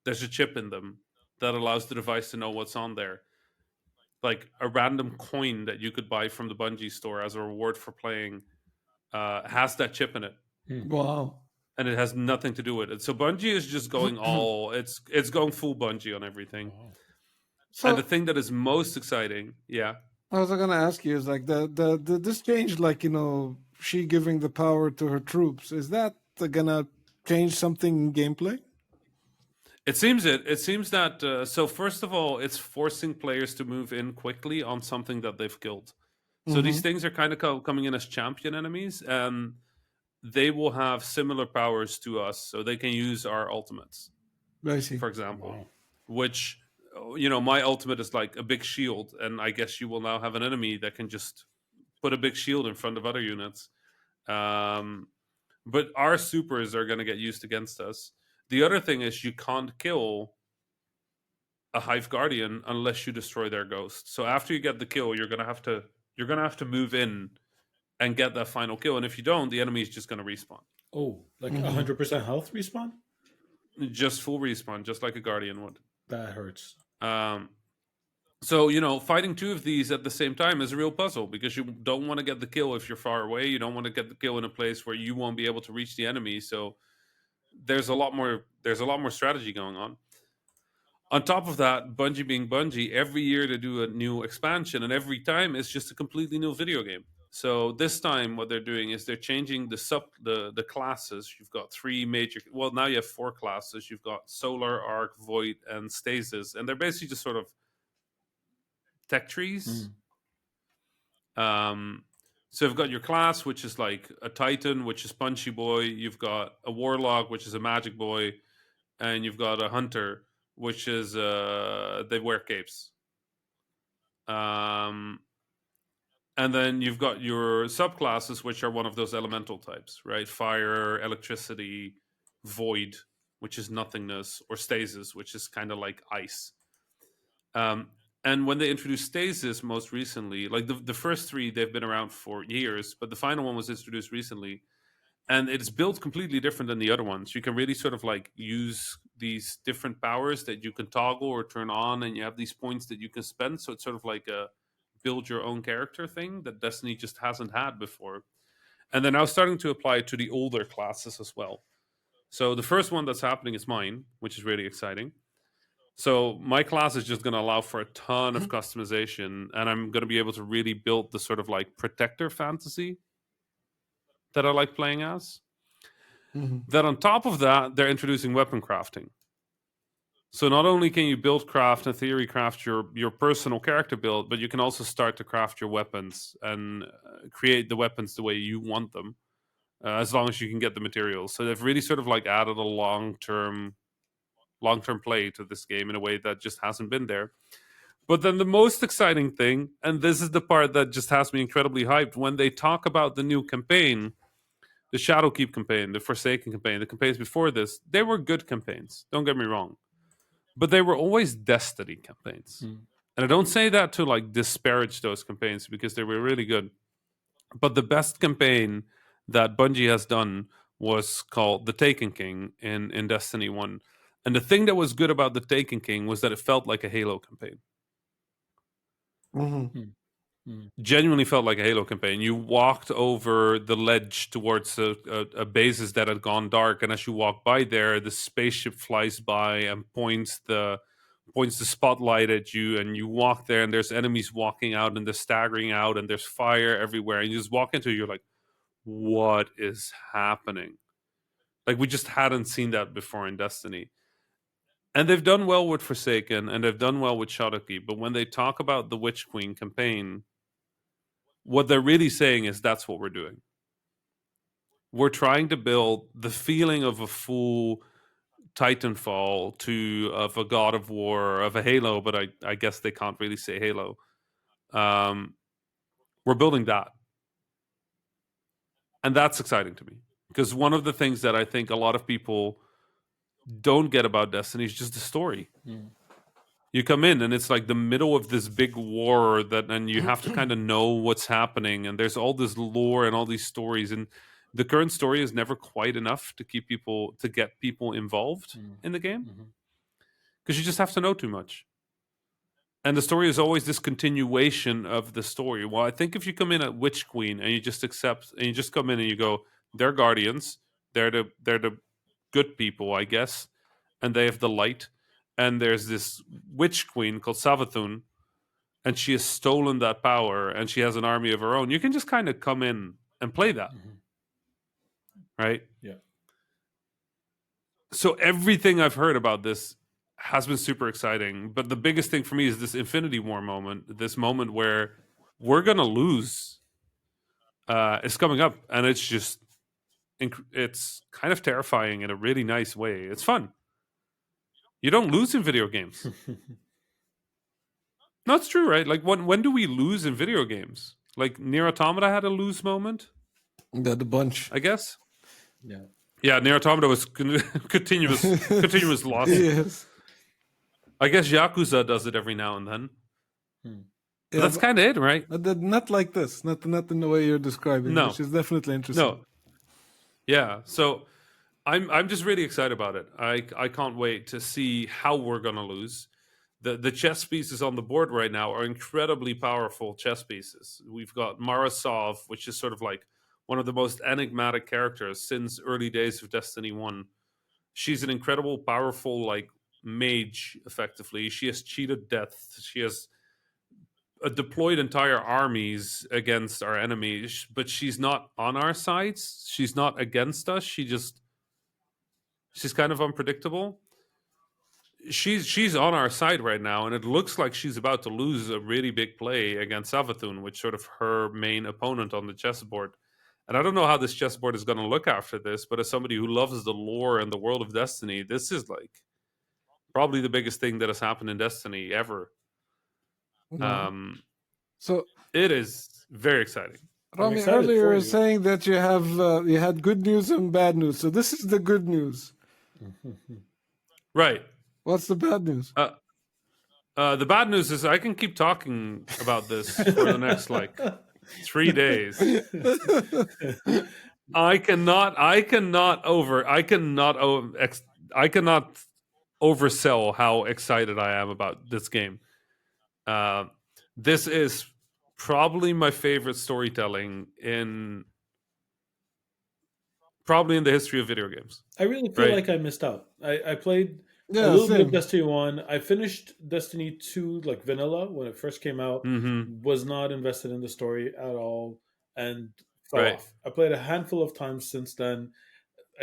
There's a chip in them that allows the device to know what's on there. Like a random coin that you could buy from the Bungie store as a reward for playing has that chip in it. Wow. And it has nothing to do with it. So Bungie is just going it's going full Bungie on everything. So, and the thing that is most exciting, I was going to ask you is like this change, like, she giving the power to her troops, is that gonna change something in gameplay? It seems that so first of all, it's forcing players to move in quickly on something that they've killed. So these things are kind of coming in as champion enemies, and they will have similar powers to us, so they can use our ultimates, I see. for example. Wow. Which, my ultimate is like a big shield, and I guess you will now have an enemy that can just put a big shield in front of other units. But our supers are going to get used against us. The other thing is you can't kill a Hive Guardian unless you destroy their ghost. So after you get the kill, you're gonna have to move in and get that final kill. And if you don't, the enemy is just gonna respawn. Oh, like 100% health respawn? Just full respawn, just like a Guardian would. That hurts. So fighting two of these at the same time is a real puzzle, because you don't want to get the kill if you're far away. You don't want to get the kill in a place where you won't be able to reach the enemy. So there's a lot more strategy going on. On top of that, Bungie being Bungie, every year they do a new expansion, and every time it's just a completely new video game. So this time, what they're doing is they're changing the classes. You've got three major. Well, now you have four classes. You've got Solar, Arc, Void, and Stasis, and they're basically just sort of tech trees. So you've got your class, which is like a Titan, which is Punchy Boy. You've got a Warlock, which is a Magic Boy, and you've got a Hunter, which is they wear capes. And then you've got your subclasses, which are one of those elemental types, right? Fire, electricity, void, which is nothingness, or stasis, which is kind of like ice. And when they introduced stasis most recently, like the first three, they've been around for years, but the final one was introduced recently. And it's built completely different than the other ones. You can really sort of like use these different powers that you can toggle or turn on, and you have these points that you can spend. So it's sort of like a build your own character thing that Destiny just hasn't had before. And they're now starting to apply it to the older classes as well. So the first one that's happening is mine, which is really exciting. So my class is just going to allow for a ton of customization, and I'm going to be able to really build the sort of like protector fantasy that I like playing as. Then on top of that, they're introducing weapon crafting. So not only can you build, craft, and theory craft your personal character build, but you can also start to craft your weapons and create the weapons the way you want them, as long as you can get the materials. So they've really sort of like added a long-term play to this game in a way that just hasn't been there. But then the most exciting thing, and this is the part that just has me incredibly hyped, when they talk about the new campaign, the Shadowkeep campaign, the Forsaken campaign, the campaigns before this, they were good campaigns. Don't get me wrong. But they were always Destiny campaigns. And I don't say that to like disparage those campaigns, because they were really good. But the best campaign that Bungie has done was called The Taken King in Destiny 1. And the thing that was good about The Taken King was that it felt like a Halo campaign. Genuinely felt like a Halo campaign. You walked over the ledge towards a bases that had gone dark, and as you walk by there, the spaceship flies by and points the spotlight at you, and you walk there, and there's enemies walking out, and they're staggering out, and there's fire everywhere, and you just walk into it, you're like, what is happening? Like, we just hadn't seen that before in Destiny. And they've done well with Forsaken, and they've done well with Shadowkeep, but when they talk about the Witch Queen campaign, what they're really saying is that's what we're doing. We're trying to build the feeling of a full Titanfall of a God of War, of a Halo, but I guess they can't really say Halo. We're building that. And that's exciting to me, because one of the things that I think a lot of people don't get about Destiny is just the story. You come in and it's like the middle of this big war and you have to kind of know what's happening, and there's all this lore and all these stories, and the current story is never quite enough to get people involved in the game, because you just have to know too much. And the story is always this continuation of the story. Well, I think if you come in at Witch Queen and you just accept, and you just come in and you go, they're guardians, they're the good people, I guess, and they have the light. And there's this witch queen called Savathun, and she has stolen that power, and she has an army of her own. You can just kind of come in and play that, right? Yeah. So everything I've heard about this has been super exciting. But the biggest thing for me is this Infinity War moment, this moment where we're going to lose. It's coming up, and it's just, it's kind of terrifying in a really nice way. It's fun. You don't lose in video games. No, it's true, right? Like, when do we lose in video games? Like, Nier Automata had a lose moment, The bunch. I guess. Yeah. Yeah, Nier Automata was continuous loss. Yes. I guess Yakuza does it every now and then. Yeah, That's kind of it, right? but not like this. Not in the way you're describing. No. Which is definitely interesting. No. Yeah, so I'm just really excited about it. I can't wait to see how we're gonna lose. The chess pieces on the board right now are incredibly powerful chess pieces. We've got Marasov, which is sort of like one of the most enigmatic characters since early days of Destiny 1. She's an incredible, powerful, like, mage, effectively. She has cheated death. She has deployed entire armies against our enemies, but she's not on our sides. She's not against us. She's kind of unpredictable. She's on our side right now, and it looks like she's about to lose a really big play against Savathun, which is sort of her main opponent on the chessboard. And I don't know how this chessboard is going to look after this, but as somebody who loves the lore and the world of Destiny, this is like probably the biggest thing that has happened in Destiny ever. So it is very exciting. Rami, earlier you were saying that you had good news and bad news. So this is the good news. Right. What's the bad news? The bad news is I can keep talking about this for the next 3 days. I cannot oversell how excited I am about this game. This is probably my favorite storytelling in the history of video games. I really feel like I missed out. I played a little bit of Destiny 1. I finished Destiny 2 like vanilla when it first came out. Was not invested in the story at all and fell off. I played a handful of times since then,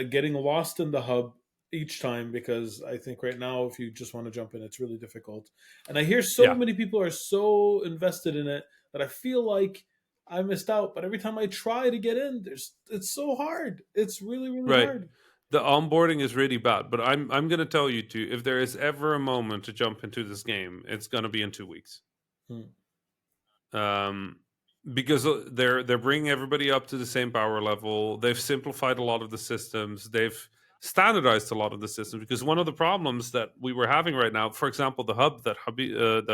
getting lost in the hub each time because I think right now if you just want to jump in, it's really difficult. And I hear so many people are so invested in it that I feel like I missed out. But every time I try to get in, it's so hard. It's really, really hard. The onboarding is really bad, but I'm going to tell you too, if there is ever a moment to jump into this game, it's going to be in 2 weeks. Because they're bringing everybody up to the same power level. They've simplified a lot of the systems. They've standardized a lot of the systems. Because one of the problems that we were having right now, for example, the hub that Habibis,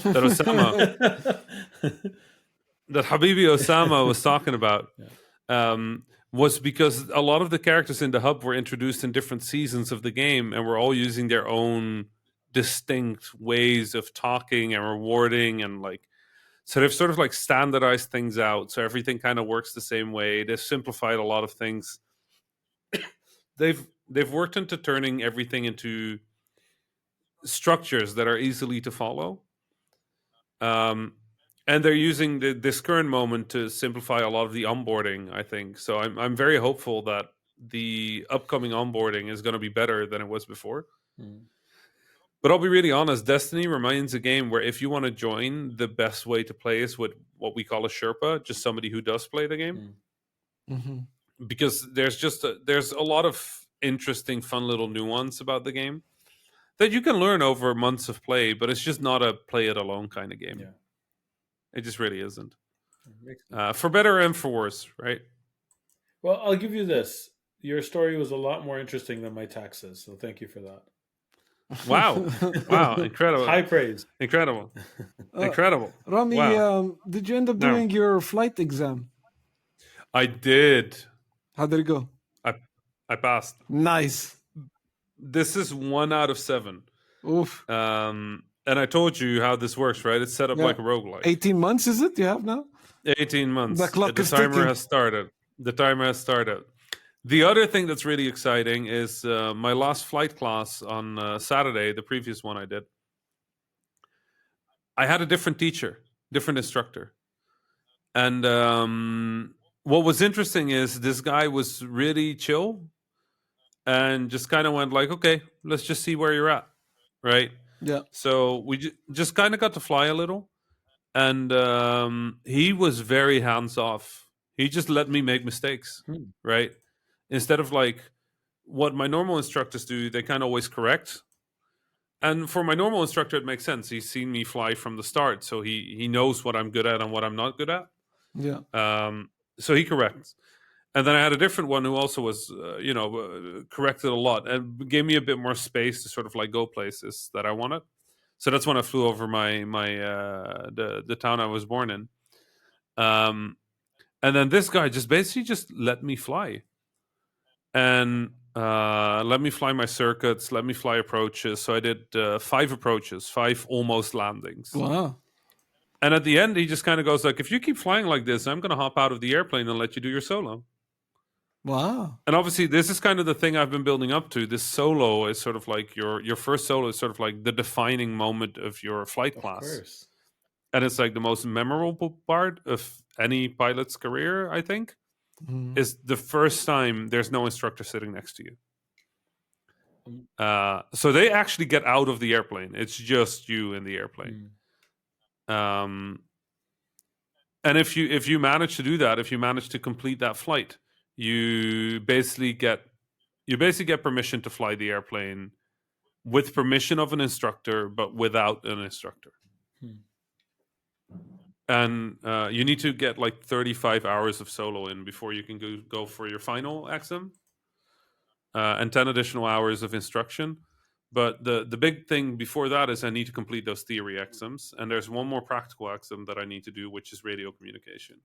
that Osama, that Habibi Osama was talking about. Was because a lot of the characters in the hub were introduced in different seasons of the game and were all using their own distinct ways of talking and rewarding, and so they've sort of standardized things out so everything kind of works the same way. They've simplified a lot of things. They've worked into turning everything into structures that are easily to follow. And they're using this current moment to simplify a lot of the onboarding, I think. So I'm very hopeful that the upcoming onboarding is going to be better than it was before. But I'll be really honest, Destiny remains a game where if you want to join, the best way to play is with what we call a Sherpa, just somebody who does play the game. Because there's a lot of interesting, fun little nuance about the game that you can learn over months of play, but it's just not a play it alone kind of game. It just really isn't. For better and for worse, right? Well, I'll give you this. Your story was a lot more interesting than my taxes, so thank you for that. Wow. Incredible. High praise. Incredible. Rami, did you end up doing your flight exam? I did. How did it go? I passed. Nice. This is 1 out of 7. Oof. And I told you how this works, right? It's set up like a roguelike. 18 months, is it? You have now? 18 months. The clock is timer ticking. has started. The timer has started. The other thing that's really exciting is my last flight class on Saturday, the previous one I did. I had a different teacher, different instructor. And what was interesting is this guy was really chill. and just kind of went like, okay, let's just see where you're at, right? Yeah. So we just kind of got to fly a little, and he was very hands off. He just let me make mistakes, Hmm. right? Instead of like what my normal instructors do, they kind of always correct. And for my normal instructor, it makes sense. He's seen me fly from the start, so he knows what I'm good at and what I'm not good at. Yeah. So he corrects. And then I had a different one who also was, corrected a lot and gave me a bit more space to sort of like go places that I wanted. So that's when I flew over the town I was born in. And then this guy just basically just let me fly, and let me fly my circuits, let me fly approaches. So I did 5 approaches, 5 almost landings. Wow. And at the end, he just kind of goes like, if you keep flying like this, I'm going to hop out of the airplane and let you do your solo. Wow. And obviously, this is kind of the thing I've been building up to. This solo is sort of like your first solo is sort of like the defining moment of your flight Of class. course. And it's like the most memorable part of any pilot's career, I think, is the first time there's no instructor sitting next to you. So they actually get out of the airplane. It's just you in the airplane. And if you manage to do that, if you manage to complete that flight, you basically get permission to fly the airplane with permission of an instructor, but without an instructor. And you need to get like 35 hours of solo in before you can go for your final exam, and 10 additional hours of instruction. But the big thing before that is I need to complete those theory exams, and there's one more practical exam that I need to do, which is radio communication.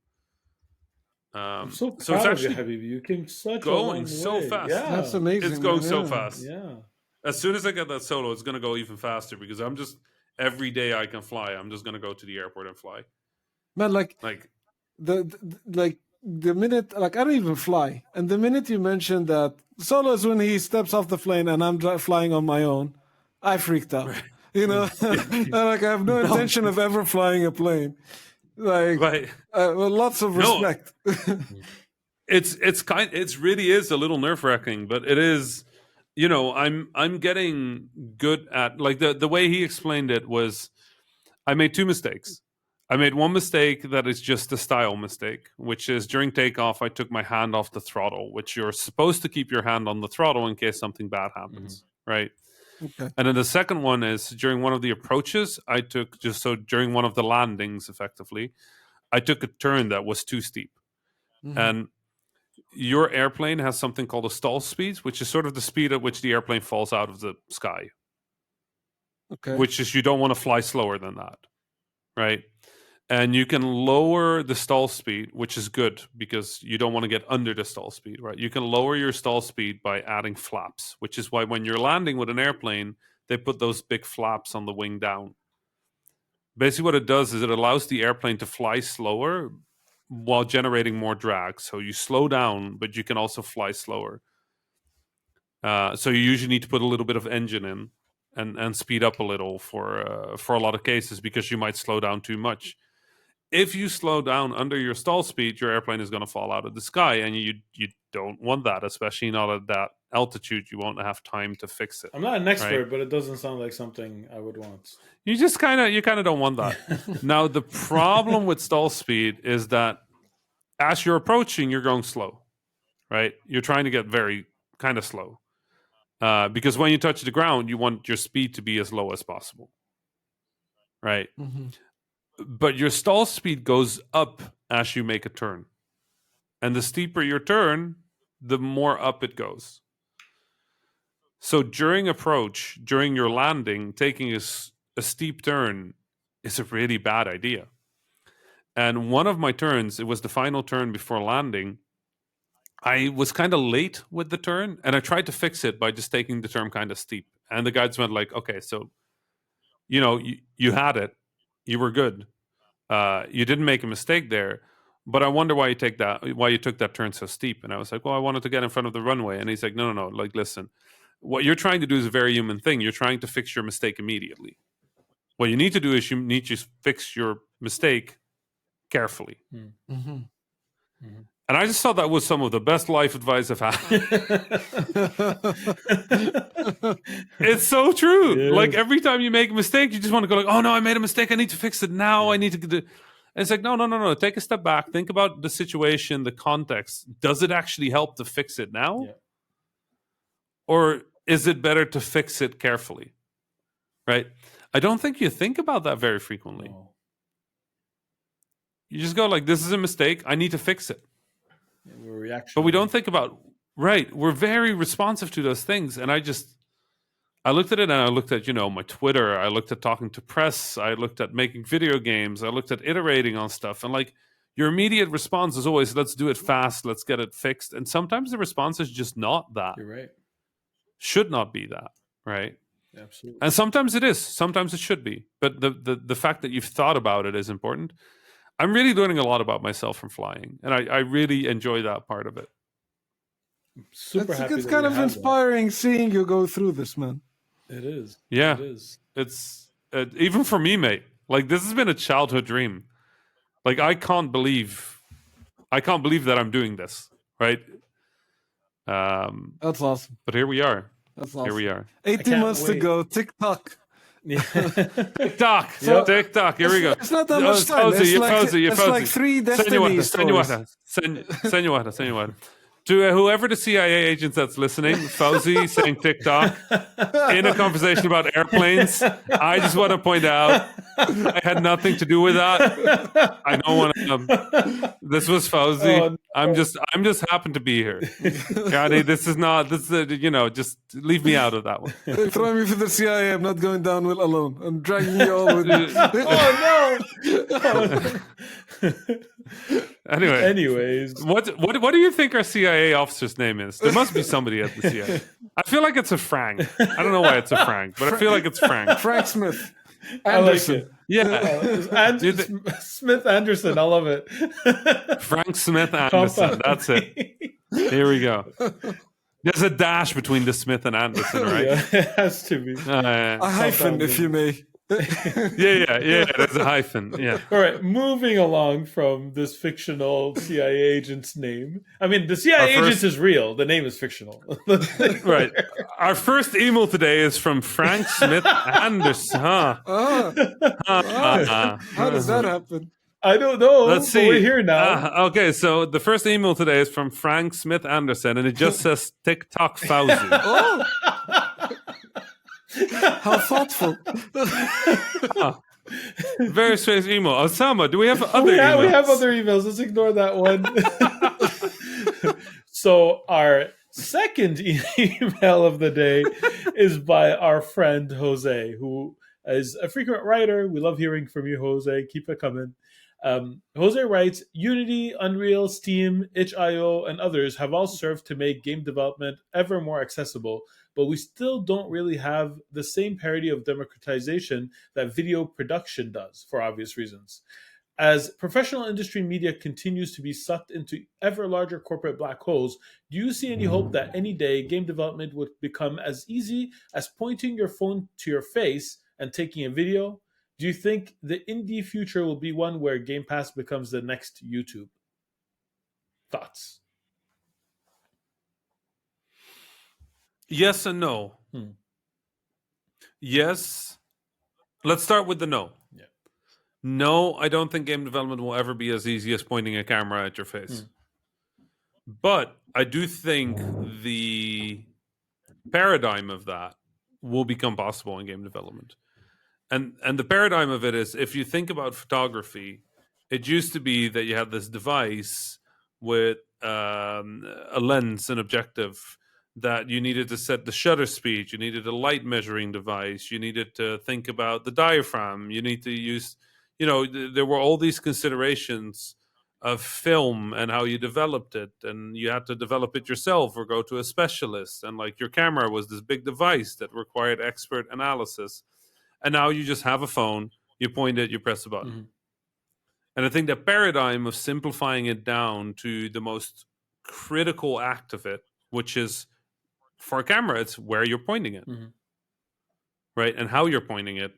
I'm so So it's proud of you, actually Habibi. You came such a going long so way. fast. Yeah. That's amazing. It's going man. so Yeah. fast. Yeah. As soon as I get that solo, it's going to go even faster because I'm just every day I can fly. I'm just going to go to the airport and fly. Man, like Like the minute, like I don't even fly, and the minute you mentioned that solo is when he steps off the plane and I'm flying on my own, I freaked out. You know, And, like I have no intention of ever flying a plane. Like, Right. well, lots of No. respect. It really is a little nerve wracking, but it is. You know, I'm getting good at like the way he explained it was, I made 2 mistakes. I made one mistake that is just a style mistake, which is during takeoff, I took my hand off the throttle, which you're supposed to keep your hand on the throttle in case something bad happens, right? Okay. And then the second one is during one of the approaches, I took during one of the landings, effectively, I took a turn that was too steep. And your airplane has something called a stall speed, which is sort of the speed at which the airplane falls out of the sky. Okay. Which is you don't want to fly slower than that, right? And you can lower the stall speed, which is good because you don't want to get under the stall speed, right? You can lower your stall speed by adding flaps, which is why when you're landing with an airplane, they put those big flaps on the wing down. Basically, what it does is it allows the airplane to fly slower while generating more drag. So you slow down, but you can also fly slower. So you usually need to put a little bit of engine in and speed up a little for a lot of cases because you might slow down too much. If you slow down under your stall speed, your airplane is going to fall out of the sky, and you don't want that, especially not at that altitude. You won't have time to fix it. I'm not an expert, right? but it doesn't sound like something I would want. You just kind of don't want that. Now, the problem with stall speed is that as you're approaching, you're going slow, right? You're trying to get very kind of slow. Because when you touch the ground, you want your speed to be as low as possible, right? But your stall speed goes up as you make a turn. And the steeper your turn, the more up it goes. So during approach, during your landing, taking a steep turn is a really bad idea. And one of my turns, it was the final turn before landing, I was kind of late with the turn, and I tried to fix it by just taking the turn kind of steep. And the guides went like, okay, so, you had it. You were good. You didn't make a mistake there, but I wonder why you took that turn so steep. And I was like, well, I wanted to get in front of the runway. And he's like, no. Like, listen, what you're trying to do is a very human thing. You're trying to fix your mistake immediately. What you need to do is you need to fix your mistake carefully. And I just thought that was some of the best life advice I've had. It's so true. Like every time you make a mistake, you just want to go like, oh no, I made a mistake. I need to fix it now. I need to do. And it's like, no. Take a step back. Think about the situation, the context. Does it actually help to fix it now? Yeah. Or is it better to fix it carefully? Right? I don't think you think about that very frequently. No. You just go like, this is a mistake. I need to fix it. Reaction. But we don't think about, right, we're very responsive to those things. And I looked at it and I looked at, my Twitter. I looked at talking to press. I looked at making video games. I looked at iterating on stuff. And like your immediate response is always, let's do it fast. Let's get it fixed. And sometimes the response is just not that. You're right. Should not be that, right? Absolutely. And sometimes it is. Sometimes it should be. But the fact that you've thought about it is important. I'm really learning a lot about myself from flying. And I really enjoy that part of it. Super happy. It's kind of inspiring seeing you go through this, man. It is. Yeah. It is. It's even for me, mate. Like this has been a childhood dream. Like I can't believe that I'm doing this, right? That's awesome. But here we are. That's awesome. Here we are. 18 months to go. TikTok. Yeah. TikTok. Yep. TikTok. Here we go. It's not that much time. It's like 3 Destiny stories. Señora. To whoever the CIA agent that's listening, Fauzi saying TikTok in a conversation about airplanes. I just want to point out I had nothing to do with that. I don't want to. This was Fauzi. Oh, no. I'm just happen to be here. Gadi, just leave me out of that one. They throw me for the CIA. I'm not going down alone. I'm dragging you all with me. Oh no! Anyways, what do you think our CIA officer's name is? There must be somebody at the CIA. I feel like it's a Frank. I don't know why it's a Frank, but I feel like it's Frank. Frank Smith. Anderson. I like it. Yeah. Smith Anderson. I love it. Frank Smith Anderson. That's it. Here we go. There's a dash between the Smith and Anderson, right? Yeah, it has to be. A hyphen, if you may. Yeah. There's a hyphen. Yeah. All right, moving along from this fictional CIA agent's name. I mean, the CIA agent is real. The name is fictional. Right. Our first email today is from Frank Smith Anderson. How does that happen? I don't know. Let's see. We're here now. Okay, so the first email today is from Frank Smith Anderson, and it just says TikTok Fauzi. Oh! How thoughtful. Very strange email. Osama, do we have other emails? We have other emails. Let's ignore that one. So our second email of the day is by our friend Jose, who is a frequent writer. We love hearing from you, Jose. Keep it coming. Jose writes, Unity, Unreal, Steam, itch.io, and others have all served to make game development ever more accessible, but we still don't really have the same parity of democratization that video production does, for obvious reasons. As professional industry media continues to be sucked into ever larger corporate black holes, do you see any hope that any day game development would become as easy as pointing your phone to your face and taking a video? Do you think the indie future will be one where Game Pass becomes the next YouTube? Thoughts? Yes and no. Yes. Let's start with the no. Yeah. No, I don't think game development will ever be as easy as pointing a camera at your face. But I do think the paradigm of that will become possible in game development. And the paradigm of it is, if you think about photography, it used to be that you had this device with a lens, an objective, that you needed to set the shutter speed, you needed a light measuring device, you needed to think about the diaphragm, you need to use, there were all these considerations of film and how you developed it, and you had to develop it yourself or go to a specialist, and like your camera was this big device that required expert analysis. And now you just have a phone, you point it, you press a button. And I think the paradigm of simplifying it down to the most critical act of it, which is, for a camera, it's where you're pointing it, right? And how you're pointing it.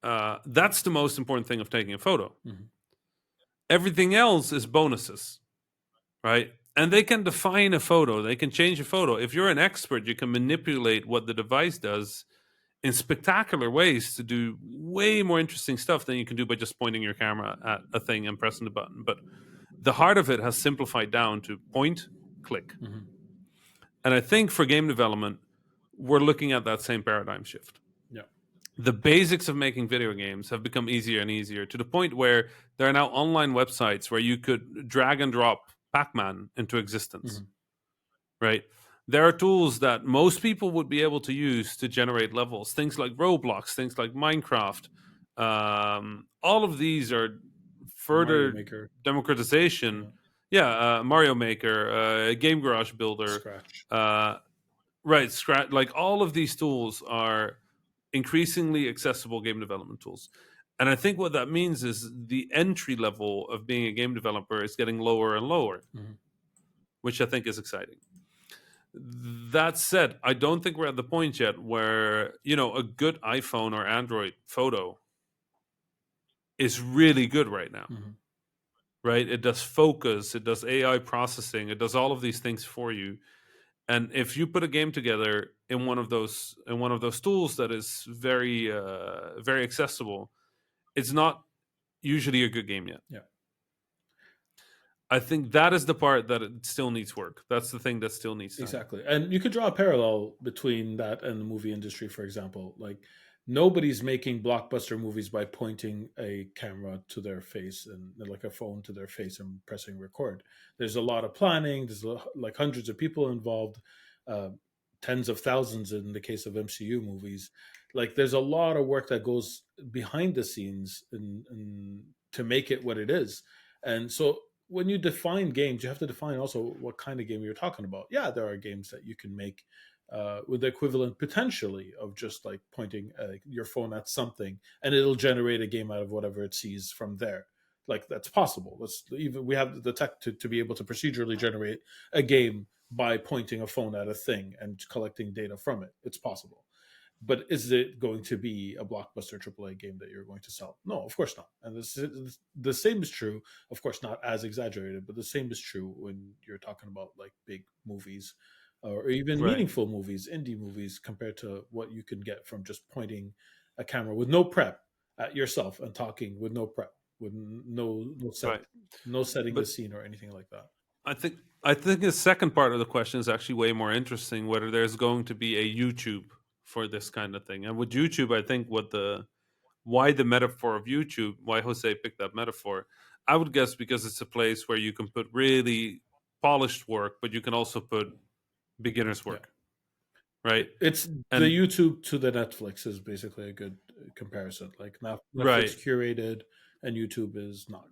That's the most important thing of taking a photo. Everything else is bonuses, right? And they can define a photo, they can change a photo. If you're an expert, you can manipulate what the device does in spectacular ways to do way more interesting stuff than you can do by just pointing your camera at a thing and pressing the button. But the heart of it has simplified down to point, click. Mm-hmm. And I think for game development, we're looking at that same paradigm shift. Yeah. The basics of making video games have become easier and easier to the point where there are now online websites where you could drag and drop Pac-Man into existence, right? There are tools that most people would be able to use to generate levels, things like Roblox, things like Minecraft. All of these are Mario further Maker, democratization. Yeah, Mario Maker, Game Garage Builder, Scratch. right? Scratch. Like all of these tools are increasingly accessible game development tools. And I think what that means is the entry level of being a game developer is getting lower and lower, which I think is exciting. That said, I don't think we're at the point yet where, a good iPhone or Android photo is really good right now. Right? It does focus, it does AI processing, it does all of these things for you. And if you put a game together in one of those tools that is very very accessible, it's not usually a good game yet. Yeah. I think that is the part that it still needs work. That's the thing that still needs time. Exactly. And you could draw a parallel between that and the movie industry, for example. Like, nobody's making blockbuster movies by pointing a camera to their face and like a phone to their face and pressing record. There's a lot of planning. There's like hundreds of people involved, tens of thousands in the case of MCU movies. Like, there's a lot of work that goes behind the scenes to make it what it is. And so when you define games, you have to define also what kind of game you're talking about. Yeah, there are games that you can make with the equivalent potentially of just like pointing your phone at something and it'll generate a game out of whatever it sees from there. Like, that's possible. We have the tech to be able to procedurally generate a game by pointing a phone at a thing and collecting data from it. It's possible. But is it going to be a blockbuster AAA game that you're going to sell? No, of course not. And the same is true, of course, not as exaggerated, but the same is true when you're talking about like big movies or even meaningful movies, indie movies, compared to what you can get from just pointing a camera with no prep at yourself and talking with no prep, with no setting the scene or anything like that. I think the second part of the question is actually way more interesting, whether there's going to be a YouTube for this kind of thing. And with YouTube, I think why the metaphor of YouTube, why Jose picked that metaphor, I would guess because it's a place where you can put really polished work, but you can also put beginner's work. Right? It's the YouTube to the Netflix is basically a good comparison. Like, Netflix curated and YouTube is not.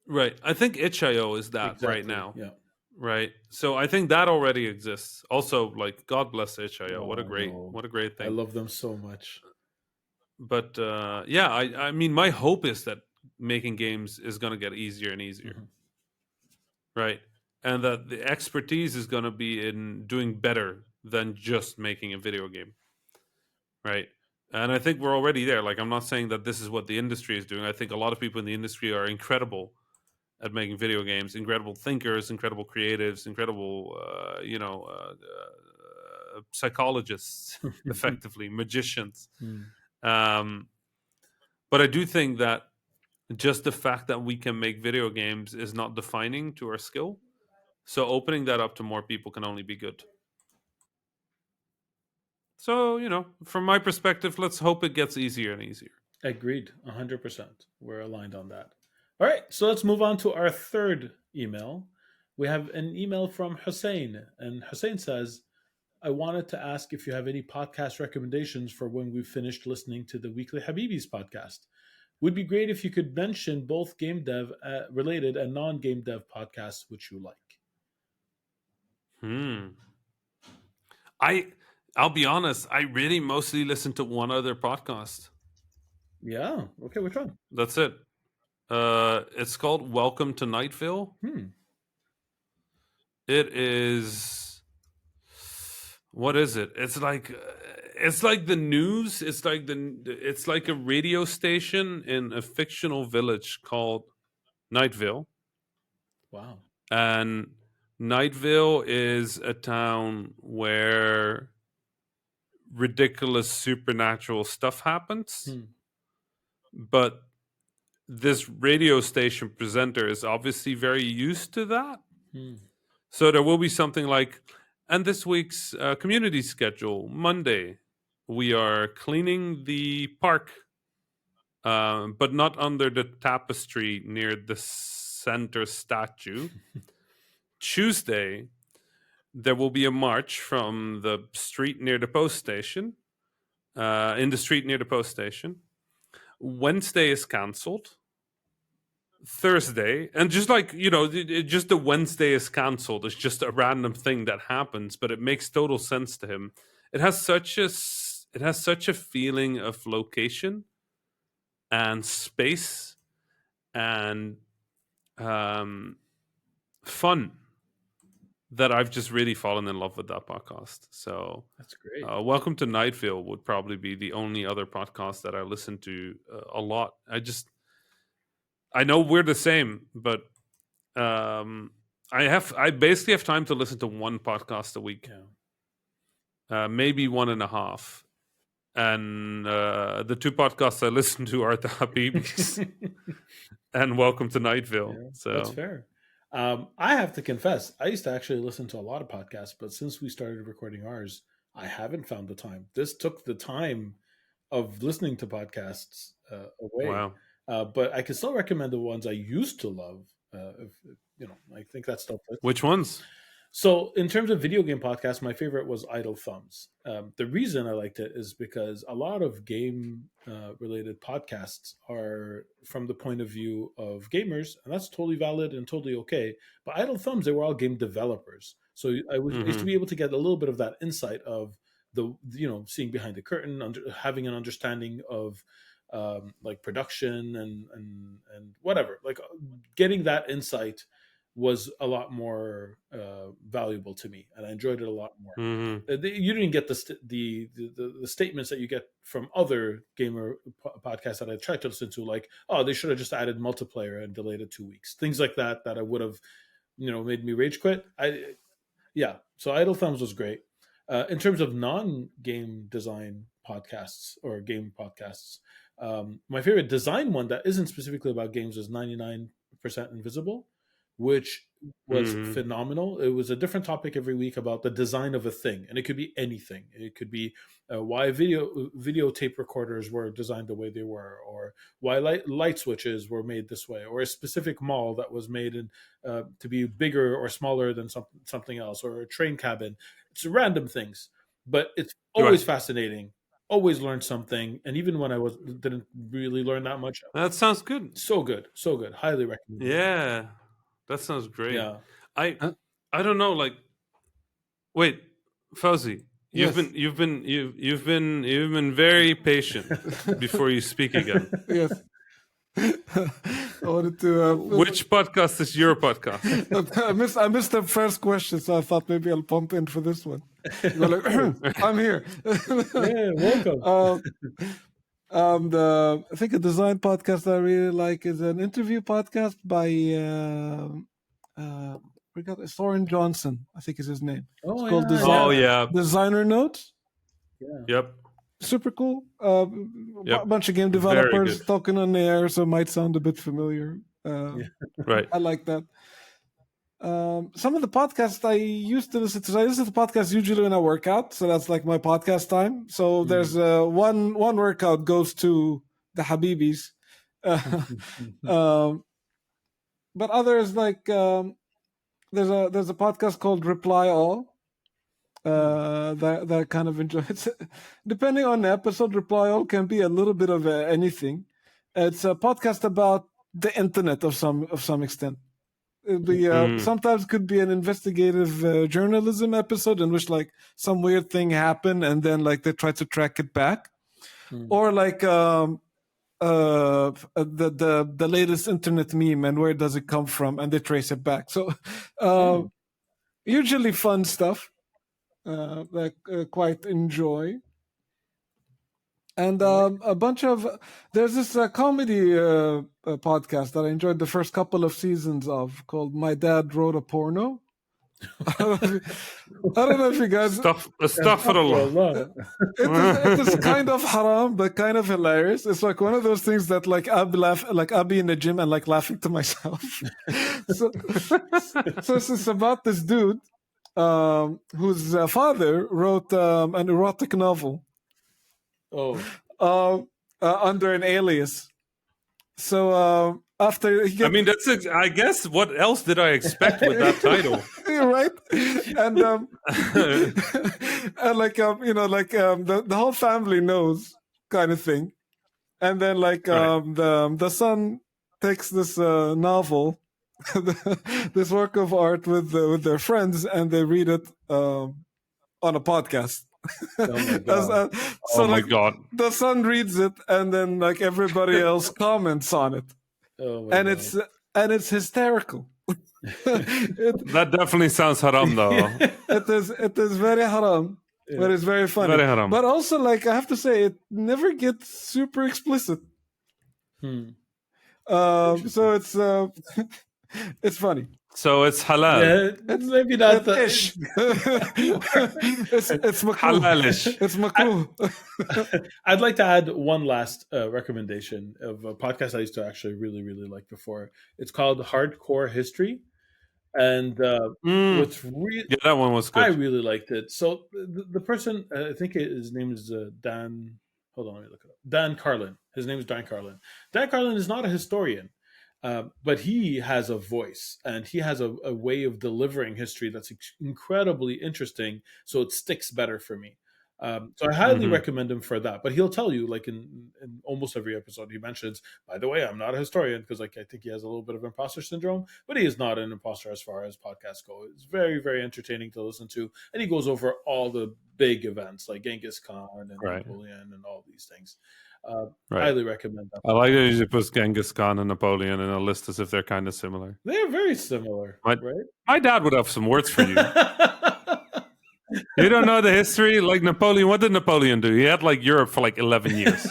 Right. I think itch.io is that right now. Yeah. Right. So I think that already exists. Also, like, God bless itch.io. What a great thing. I love them so much. But I mean, my hope is that making games is going to get easier and easier. Right. And that the expertise is going to be in doing better than just making a video game. Right. And I think we're already there. Like, I'm not saying that this is what the industry is doing. I think a lot of people in the industry are incredible at making video games, incredible thinkers, incredible creatives, incredible, psychologists, effectively, magicians. But I do think that just the fact that we can make video games is not defining to our skill. So opening that up to more people can only be good. So, from my perspective, let's hope it gets easier and easier. Agreed. 100%. We're aligned on that. All right, so let's move on to our third email. We have an email from Hussein, and Hussein says, I wanted to ask if you have any podcast recommendations for when we've finished listening to the weekly Habibis podcast. Would be great if you could mention both game dev related and non-game dev podcasts which you like. I'll be honest, I really mostly listen to one other podcast. Yeah, okay, which one? That's it. It's called Welcome to Nightville. It is. What is it? It's like the news. It's like a radio station in a fictional village called Nightville. Wow. And Nightville is a town where ridiculous supernatural stuff happens, but this radio station presenter is obviously very used to that. So there will be something like, and this week's community schedule, Monday, we are cleaning the park, but not under the tapestry near the center statue. Tuesday, there will be a march from the street near the post station, in the street near the post station. Wednesday is cancelled. Thursday, and just like, just the Wednesday is cancelled. It's just a random thing that happens, but it makes total sense to him. It has such a feeling of location and space and fun that I've just really fallen in love with that podcast. So that's great. Welcome to Nightville would probably be the only other podcast that I listen to a lot. I know we're the same, but I basically have time to listen to one podcast a week, maybe 1.5. And the two podcasts I listen to are the Habibis and Welcome to Nightville. Yeah, so that's fair. I have to confess, I used to actually listen to a lot of podcasts, but since we started recording ours, I haven't found the time. This took the time of listening to podcasts away. Wow. But I can still recommend the ones I used to love. I think that's still. Which ones? So, in terms of video game podcasts, my favorite was Idle Thumbs. The reason I liked it is because a lot of game-related podcasts are from the point of view of gamers, and that's totally valid and totally okay. But Idle Thumbs, they were all game developers, so I used to be able to get a little bit of that insight of seeing behind the curtain, having an understanding of like production and whatever. Like getting that insight was a lot more valuable to me, and I enjoyed it a lot more. You didn't get the statements that you get from other gamer podcasts that I tried to listen to, like, oh, they should have just added multiplayer and delayed it 2 weeks, things like that I would have made me rage quit. So Idle Thumbs was great. In terms of non-game design podcasts or game podcasts, my favorite design one that isn't specifically about games is 99% Invisible, which was phenomenal. It was a different topic every week about the design of a thing, and it could be anything. It could be why videotape recorders were designed the way they were, or why light switches were made this way, or a specific mall that was made to be bigger or smaller than something else, or a train cabin. It's random things, but it's always fascinating. Always learned something, and even when I didn't really learn that much. That sounds good. So good. Highly recommend. Yeah, that sounds great. Yeah, I don't know. Like, wait, Fauzi, you've been very patient before you speak again. Yes. I wanted to. Which podcast is your podcast? I missed the first question, so I thought maybe I'll pump in for this one. I'm here. Yeah, welcome. I think a design podcast I really like is an interview podcast by Thorin Johnson, I think is his name. Oh, it's called yeah. Designer Notes. Yeah. Yep. Super cool. A bunch of game developers talking on the air, so it might sound a bit familiar. Right. I like that. Some of the podcasts I used to listen to, I listen to podcasts usually when I work out, so that's like my podcast time. So there's one workout goes to the Habibis. But others, like there's a podcast called Reply All. That kind of enjoy it. Depending on the episode, Reply All can be a little bit of anything. It's a podcast about the internet of some extent. Sometimes could be an investigative journalism episode in which like some weird thing happened and then like they try to track it back, or like the latest internet meme and where does it come from and they trace it back. So usually fun stuff that I quite enjoy. And a bunch of there's this comedy podcast that I enjoyed the first couple of seasons of called "My Dad Wrote a Porno." I don't know if you guys. Astaghfirullah. It is kind of haram, but kind of hilarious. It's like one of those things that like I'll be in the gym and like laughing to myself. so it's about this dude whose father wrote an erotic novel. Under an alias. So after he I mean, that's I guess what else did I expect with that title? Right? And and like the whole family knows kind of thing. And then like the son takes this novel, this work of art with their friends, and they read it on a podcast. Oh my God. The son reads it, and then like everybody else comments on it, and it's hysterical. That definitely sounds haram, though. It is very haram, but it's very funny. Very haram. But also, like I have to say, it never gets super explicit. So it's funny. So it's halal. Yeah, it's maybe not the Ish. It's makruh. Halalish. It's makruh. I'd like to add one last recommendation of a podcast I used to actually really, really like before. It's called Hardcore History. And what's really... Yeah, that one was good. I really liked it. So the person, I think his name is Dan... Hold on, let me look it up. Dan Carlin. His name is Dan Carlin. Dan Carlin is not a historian. But he has a voice, and he has a way of delivering history that's incredibly interesting, so it sticks better for me. So I highly recommend him for that. But he'll tell you, like in almost every episode, he mentions, by the way, I'm not a historian, because like I think he has a little bit of imposter syndrome, but he is not an imposter as far as podcasts go. It's very, very entertaining to listen to, and he goes over all the big events like Genghis Khan and Napoleon and all these things. Highly recommend that. I like that you put Genghis Khan and Napoleon in a list as if they're kind of similar. They're very similar, right? My dad would have some words for you. You don't know the history? Like Napoleon, what did Napoleon do? He had like Europe for like 11 years.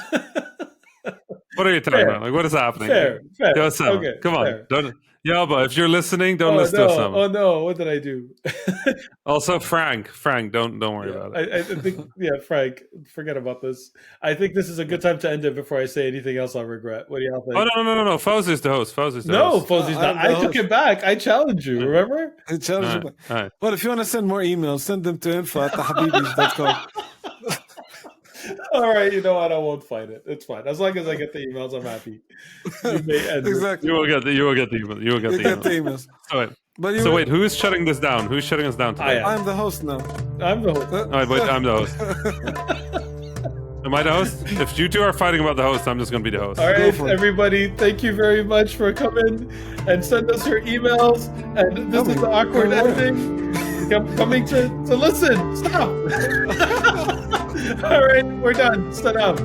What are you talking about? Like, what is happening? Fair. Okay, come on. Don't, but if you're listening, don't listen to Osama. Oh no, what did I do? Also, Frank, don't worry about it. I think, Frank, forget about this. I think this is a good time to end it before I say anything else I'll regret. What do y'all think? Oh no, Fawzi's the host. Fawzi's not. I took it back. I challenged you. Remember? I challenged you. All right. Well, if you want to send more emails, send them to info@habibis.com. All right, you know what? I won't fight it. It's fine. As long as I get the emails, I'm happy. Exactly. You will get the emails. You will get the emails. So wait, who's shutting this down? Who's shutting us down today? I'm the host now. I'm the host. All right, wait, I'm the host. Am I the host? If you two are fighting about the host, I'm just going to be the host. All right, everybody, thank you very much for coming and send us your emails. And this is the awkward ending. Coming to listen. Stop. All right, we're done. Salam.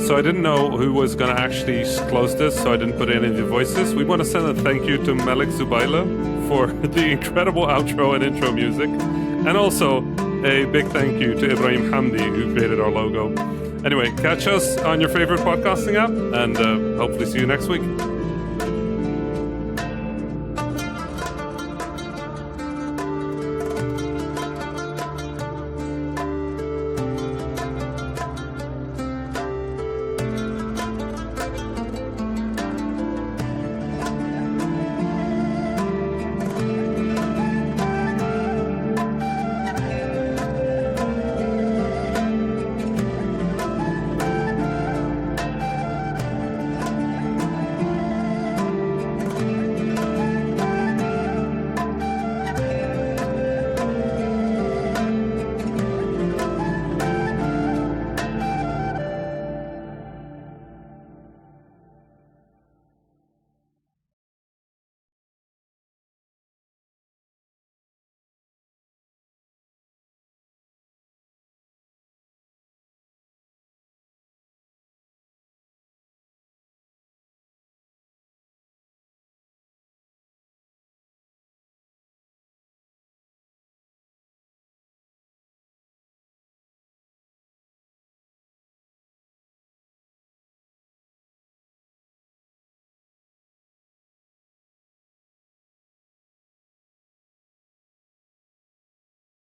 So I didn't know who was going to actually close this, so I didn't put any of the voices. We want to send a thank you to Malik Zubaila for the incredible outro and intro music. And also a big thank you to Ibrahim Hamdi, who created our logo. Anyway, catch us on your favorite podcasting app, and hopefully see you next week.